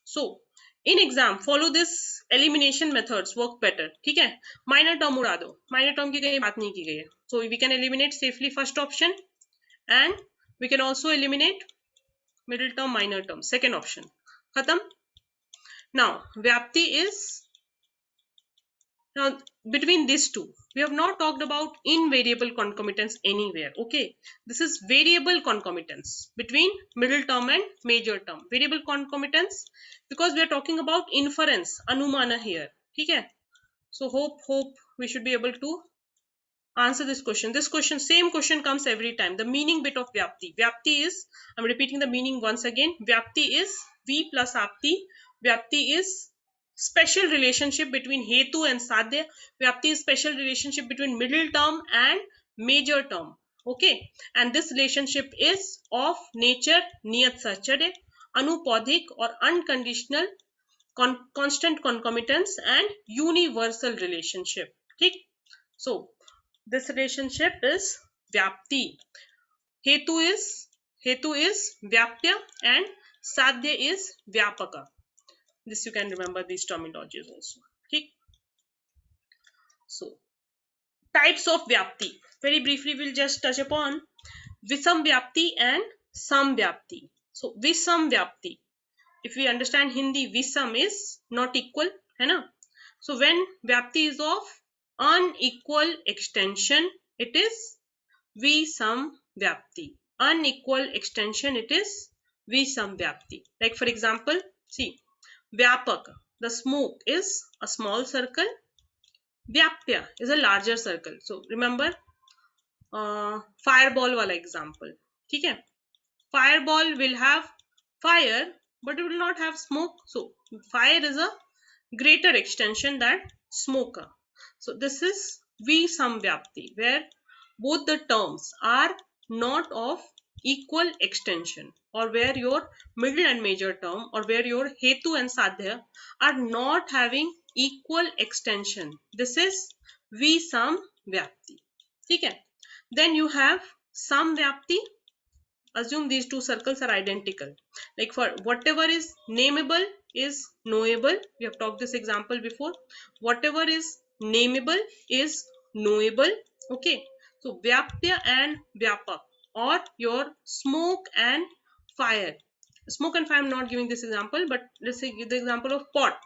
So in exam follow this elimination methods work better. ठीक है, minor term उड़ा दो, माइनर टर्म की कहीं बात नहीं की गई है. So we can eliminate safely first option and we can also eliminate middle term, minor term, second option खत्म. नाउ व्याप्ति is, now between these two we have not talked about invariable concomitance anywhere. Okay, this is variable concomitance between middle term and major term. Variable concomitance because we are talking about inference, anumana here. ठीक है, so hope we should be able to answer this question. This question, same question comes every time. The meaning bit of vyapti. Vyapti is, I'm repeating the meaning once again. Vyapti is V plus apti. Vyapti is special relationship between hetu and sadhya. Vyapti is special relationship between middle term and major term. Okay, and this relationship is of nature niyat sahcharya, anupodhik or unconditional, constant concomitance and universal relationship. ठीक, so this relationship is vyapti. Hetu is vyapya and sadhya is vyapaka. This you can remember these terminologies also. ठीक, so types of vyapti. Very briefly we'll just touch upon Visambapti and Samdyapti. So Visambapti, if we understand Hindi, Visam is not equal, है ना. So when vyapti is of unequal extension, it is Visambapti. Unequal extension, it is Visambapti. Like for example, see, Vyapak, the smoke is a small circle, Vyapya is a larger circle. So remember fireball wala example. ठीक है, fireball will have fire but it will not have smoke. So fire is a greater extension than smoke. So this is Visambapti, where both the terms are not of equal extension, or where your middle and major term, or where your hetu and sadhya are not having equal extension. This is Visambapti. ठीक है, then you have Samdyapti. Assume these two circles are identical. Like for whatever is nameable is knowable. We have talked this example before. Whatever is nameable is knowable. Okay, so Vyapya and Vyapak, or your smoke and fire. Smoke and fire, I'm not giving this example, but let's say give the example of pot.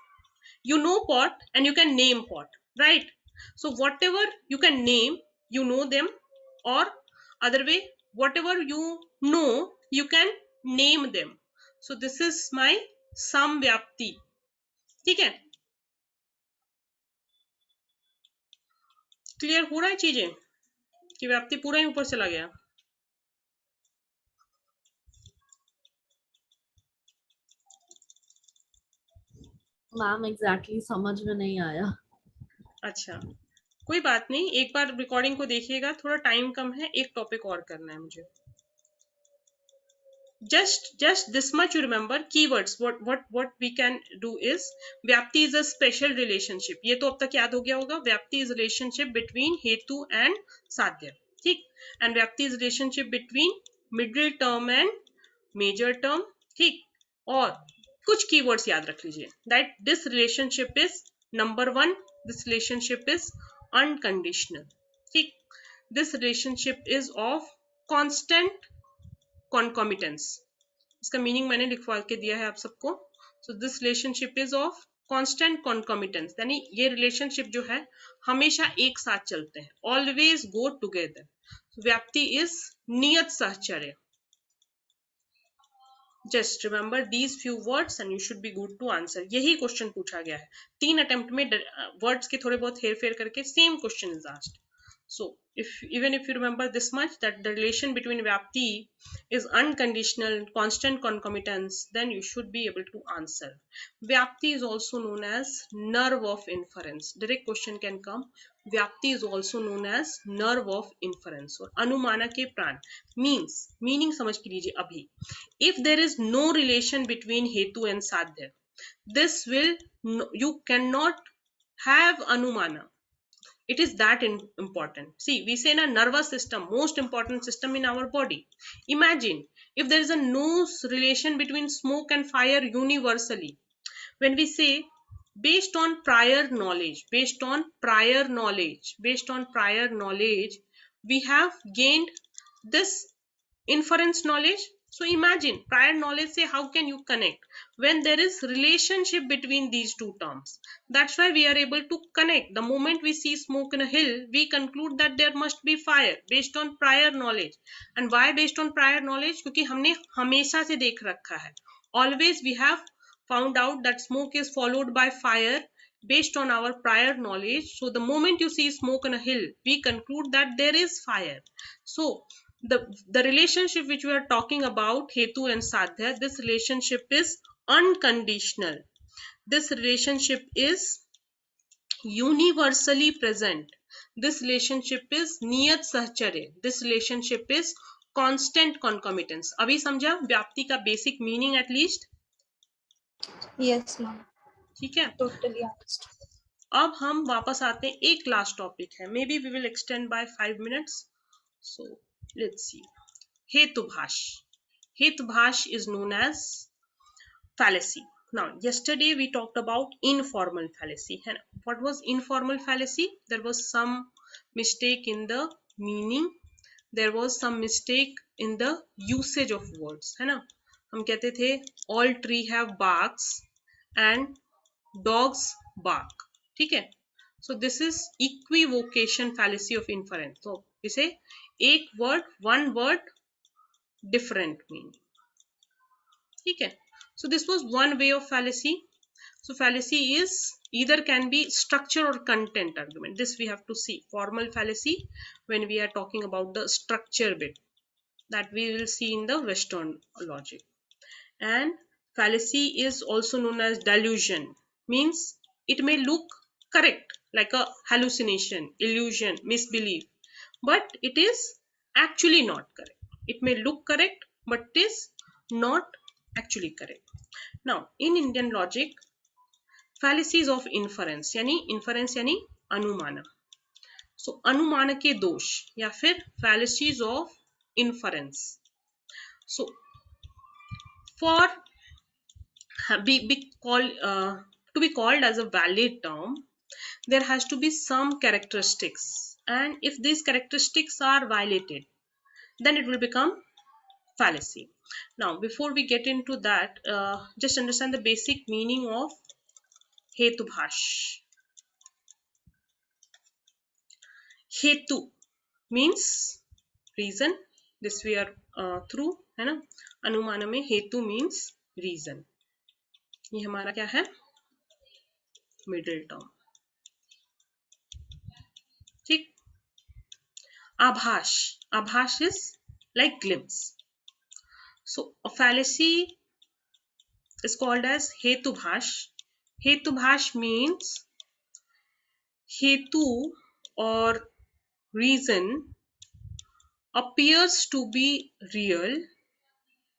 You know pot and you can name pot, right? So whatever you can name, you know them, or other way, whatever you know, you can name them. So this is my samvyapti. ठीक है, clear हो रहा है चीजें कि व्याप्ति पूरा ही ऊपर चला गया. मैम एग्जैक्टली समझ में नहीं आया. अच्छा, कोई बात नहीं, एक बार रिकॉर्डिंग को देखिएगा, थोड़ा टाइम कम है, एक टॉपिक और करना है मुझे. Just this much you remember. Keywords, what we can do is, vyapti is a special relationship. ये तो अब तक याद हो गया होगा. Vyapti is relationship between hetu and sadhya. ठीक, and vyapti is relationship between middle term and major term. ठीक, और कुछ keywords याद रख लीजिए. That this relationship is number one. This relationship is unconditional. ठीक, this relationship is of constant concomitance. इसका meaning मैंने लिखवा के दिया है आप सबको. So this relationship is of constant concomitance, यानी ये रिलेशनशिप जो है हमेशा एक साथ चलते हैं, ऑलवेज गो टुगेदर. व्याप्ति इज नियत सहचर्य. Just remember these few words and you should be good to answer. यही क्वेश्चन पूछा गया है 3 अटेम्प्ट में, वर्ड्स के थोड़े बहुत हेर फेर करके same question is asked. So even if you remember this much, that the relation between vyapti is unconditional, constant concomitance, then you should be able to answer. Vyapti is also known as nerve of inference. Direct question can come. Vyapti is also known as nerve of inference or anumana ke pran. Means, meaning समझ के लीजिए अभी. If there is no relation between hetu and sadhya, this will, you cannot have anumana. It is that important. See, we say in a nervous system, most important system in our body. Imagine if there is a no relation between smoke and fire universally. when we say based on prior knowledge, we have gained this inference knowledge. So imagine prior knowledge, say how can you connect when there is relationship between these two terms. That's why we are able to connect. The moment we see smoke in a hill, we conclude that there must be fire based on prior knowledge. And why based on prior knowledge? क्योंकि हमने हमेशा से देख रखा है. Always we have found out that smoke is followed by fire based on our prior knowledge. So the moment you see smoke on a hill, we conclude that there is fire. So the relationship which we are talking about, hetu and sadhya, this relationship is unconditional. This relationship is universally present. This relationship is niyat sahcharya. This relationship is constant concomitance. अभी समझा व्याप्ति का basic meaning at least? Yes, ma'am. ठीक है. Totally understood. अब हम वापस आते हैं, एक लास्ट टॉपिक है, maybe we will extend by 5 minutes. So let's see. हेतुभाष. हेतुभाष is known as fallacy. Now yesterday we talked about informal fallacy. And what was informal fallacy? There was some mistake in the meaning, there was some mistake in the usage of words, है ना. हम कहते थे all tree have barks and dogs bark. ठीक है. So this is equivocation fallacy of inference. So इसे एक word, one word, different meaning. ठीक है. So this was one way of fallacy. So fallacy is either can be structure or content argument. This we have to see. Formal fallacy when we are talking about the structure bit, that we will see in the Western logic. And fallacy is also known as delusion. Means it may look correct, like a hallucination, illusion, misbelief, but it is actually not correct. It may look correct, but it is not actually correct. Now in Indian logic, fallacies of inference यानी अनुमान. So अनुमान के दोष या फिर fallacies of inference. So for to be called as a valid term, there has to be some characteristics, and if these characteristics are violated, then it will become fallacy. Now before we get into that, just understand the basic meaning of hetubhash. Hetu means reason. This we are through, है ना. अनुमान में हेतु means reason. ये हमारा क्या है, middle term. ठीक. आभास. आभास is like glimpse. So a fallacy is called as hetubhash. Hetubhash means hetu or reason appears to be real,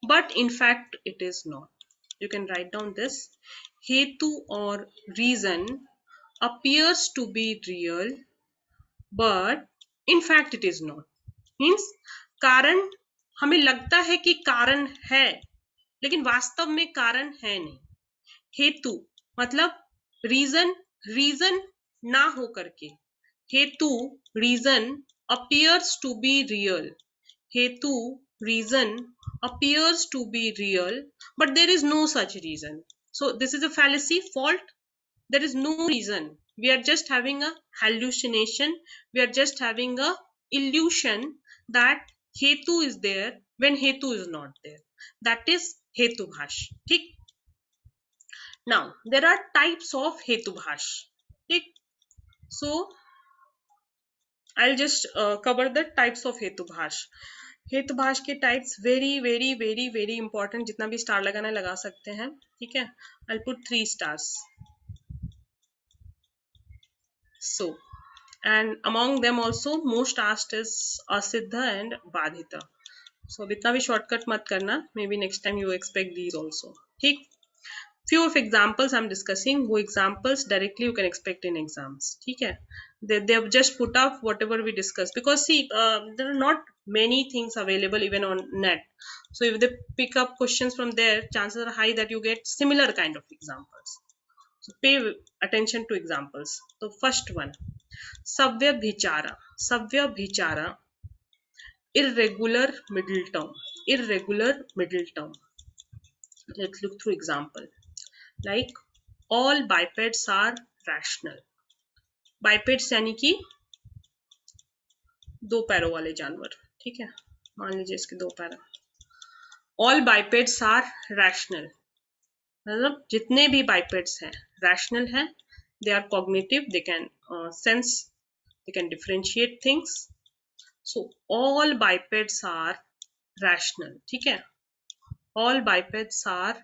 but in fact it is not. You can write down this. Hetu or reason appears to be real, but in fact it is not. Means कारण हमें लगता है कि कारण है, लेकिन वास्तव में कारण है नहीं. हेतु मतलब रीजन ना हो करके. हेतु reason appears to be real. Hetu reason appears to be real, but there is no such reason. So this is a fallacy, fault. There is no reason. We are just having a hallucination. We are just having a illusion that hetu is there when hetu is not there. That is hetubhash. ठीक. Now there are types of hetubhash. ठीक. So I'll just cover the types of hetubhash. हेतुभाष के types very important. जितना भी star लगाना है लगा सकते हैं. ठीक है. I'll put 3 stars. So and among them also most asked is asiddha and badhita. So इतना भी शॉर्टकट मत करना. Maybe next time you expect these also. ठीक. Few of examples I'm discussing. वो examples directly you can expect in exams. ठीक है. They have just put up whatever we discussed, because see there are not many things available even on net. So if they pick up questions from there, chances are high that you get similar kind of examples. So pay attention to examples. So first one, Savyabhichara. Savyabhichara, irregular middle term. Irregular middle term. Let's look through example. Like all bipeds are rational. Bipeds यानी कि दो पैरों वाले जानवर, ठीक है, मान लीजिए इसके दो पैर. All bipeds are rational. मतलब जितने भी bipeds हैं rational हैं. They are cognitive. They can sense. They can differentiate things. So all bipeds are rational. ठीक है. All bipeds are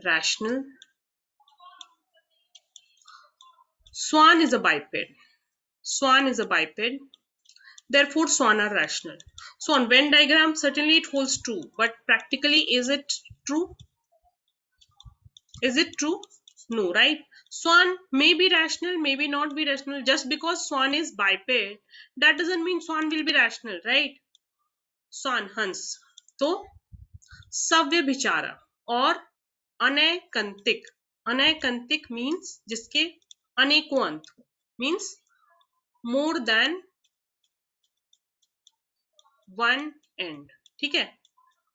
rational. Swan is a biped. Swan is a biped. Therefore, swan are rational. So on Venn diagram, certainly it holds true. But practically, is it true? Is it true? No, right? Swan may be rational, maybe not be rational. Just because swan is biped, that doesn't mean swan will be rational, right? Swan, hans. तो सव्य विचारा और अनैकंतिक. अनैकंतिक means जिसके अनेकों अंत हो. Means more than one end. ठीक है.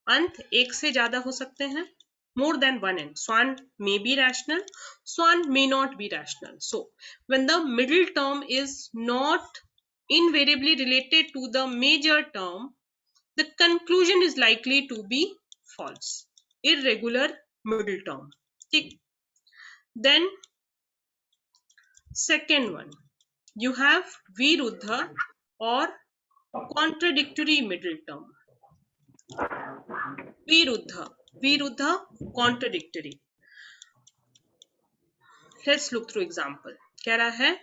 अंत एक से ज्यादा हो सकते हैं. More than one end. Swan may be rational. Swan may not be rational. So when the middle term is not invariably related to the major term, the conclusion is likely to be false. Irregular middle term. ठीक. Then second one, you have viruddha or contradictory middle term. Viruddha. Viruddha, contradictory. Let's look through example. कह रहा है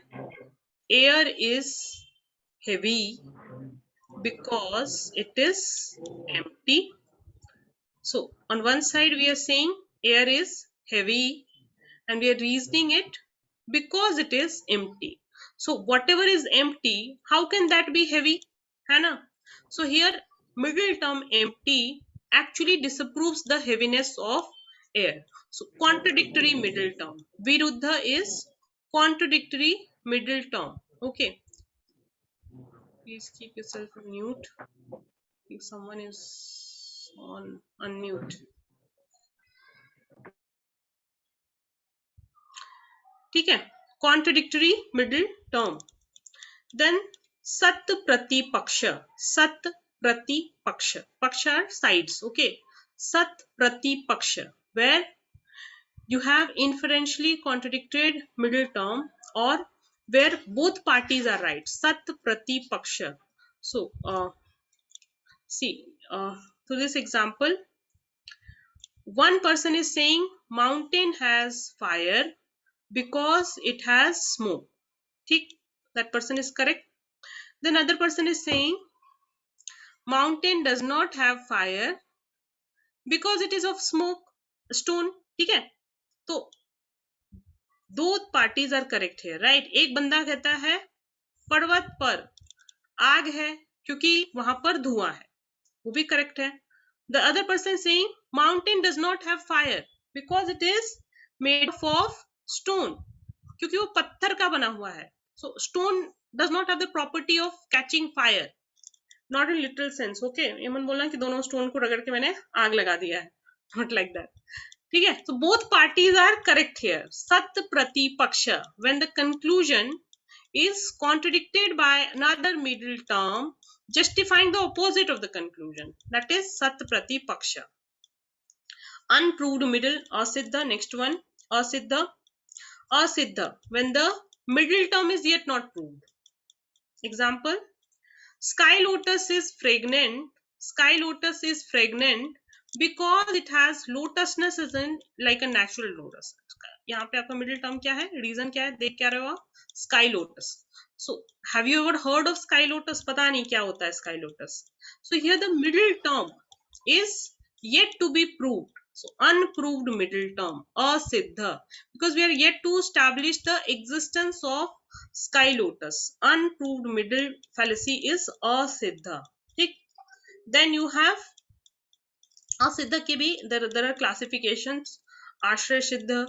air is heavy because it is empty. So on one side we are saying air is heavy and we are reasoning it because it is empty. So whatever is empty, how can that be heavy? है ना? So here middle term empty actually disapproves the heaviness of air. So contradictory middle term. Viruddha is contradictory middle term. Okay. Please keep yourself on mute. If someone is on unmute. ठीक है. Contradictory middle term. Then सत प्रतिपक्ष. सत प्रतिपक्ष. पक्ष are sides. Okay. सत प्रतिपक्ष. Where you have inferentially contradicted middle term or where both parties are right. Sat pratipaksha. So see to this example, one person is saying mountain has fire because it has smoke. ठीक, that person is correct. Then other person is saying mountain does not have fire because it is of smoke, stone. ठीक है. तो दो parties are correct है, right. एक बंदा कहता है पर्वत पर आग है क्योंकि वहां पर धुआं है, वो भी करेक्ट है. The other person saying mountain does not have fire because it is made of stone, क्योंकि वो पत्थर का बना हुआ है. सो stone does not have the property of catching fire, not in literal sense. Okay, ये मन बोलना कि दोनों स्टोन को रगड़ के मैंने आग लगा दिया है, नॉट लाइक दैट. ठीक है. तो both parties are correct here. सत प्रतिपक्ष, when the conclusion is contradicted by another middle term justifying the opposite of the conclusion, that is sat pratipaksha. Unproved middle, asiddha. Next one, asiddha. Asiddha, when the middle term is yet not proved. Example, sky lotus is fragrant. Sky lotus is fragrant because it has lotusness isn't like a natural lotus. यहाँ पे आपका middle term क्या है, reason क्या है, देख क्या रहे हो आप, sky lotus. So have you ever heard of sky lotus? पता नहीं क्या होता है sky lotus. So here the middle term is yet to be proved. So unproved middle term, asiddha, because we are yet to establish the existence of sky lotus. Unproved middle fallacy is asiddha. Then you have सिद्ध के भी there are classifications, आश्रय सिद्ध,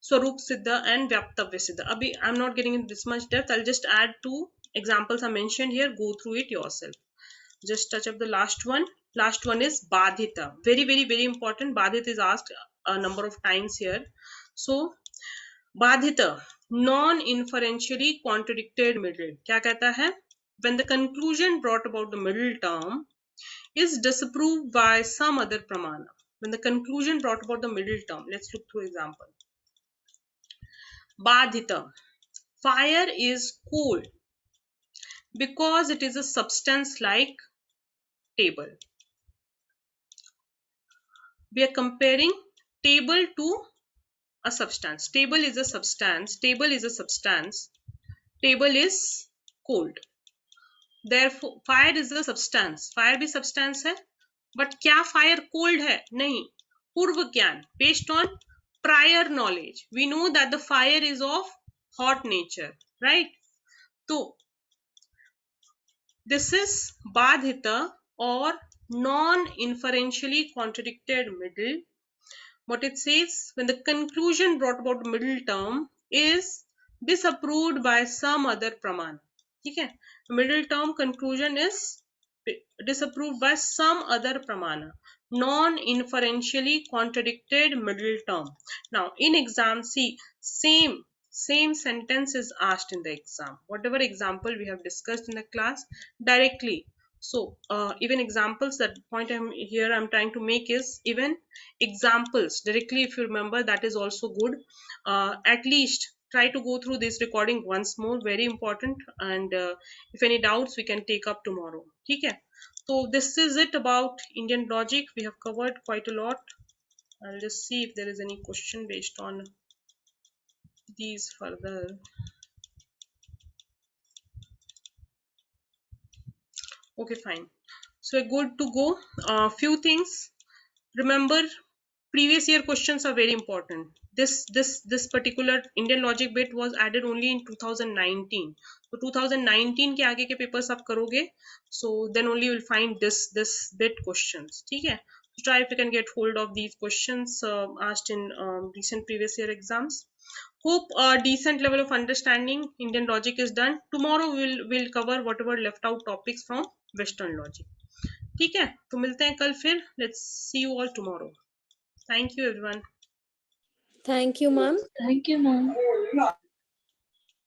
Swarup Siddha and Vyaptavya Siddha. Abhi, I'm not getting into this much depth. I'll just add two examples I mentioned here. Go through it yourself. Just touch up the last one. Last one is Badhita. Very, very, very important. Badhita is asked a number of times here. So, Badhita, non-inferentially contradicted middle. क्या कहता है? When the conclusion brought about the middle term is disapproved by some other pramana. When the conclusion brought about the middle term. Let's look through example. Badhita. Fire is cold because it is a substance like table. We are comparing table to a substance. Table is a substance. Table is a substance. Table is cold. Therefore, fire is a substance. Fire भी substance है. But क्या fire cold है? नहीं. पूर्व ज्ञान. Based on prior knowledge, we know that the fire is of hot nature, right? So, this is Badhita or non-inferentially contradicted middle. What it says, when the conclusion brought about the middle term is disapproved by some other pramana. Okay? Middle term conclusion is disapproved by some other pramana. Non-inferentially contradicted middle term. Now, in exam, see, same sentence is asked in the exam. Whatever example we have discussed in the class, directly. So, even examples, that point I'm trying to make is even examples directly, if you remember, that is also good. At least try to go through this recording once more, very important. And if any doubts, we can take up tomorrow. Okay? So this is it about Indian logic. We have covered quite a lot. I'll just see if there is any question based on these further. Okay, fine. So we're good to go. Few things. Remember, previous year questions are very important. This particular Indian logic bit was added only in 2019. So 2019 के आगे के papers आप करोगे, so then only you will find this bit questions. ठीक है? So try if you can get hold of these questions asked in recent previous year exams. Hope a decent level of understanding Indian logic is done. Tomorrow we'll cover whatever left out topics from Western logic. ठीक है? तो मिलते हैं कल फिर. Let's see you all tomorrow. Thank you, everyone. Thank you, ma'am. Thank you, ma'am.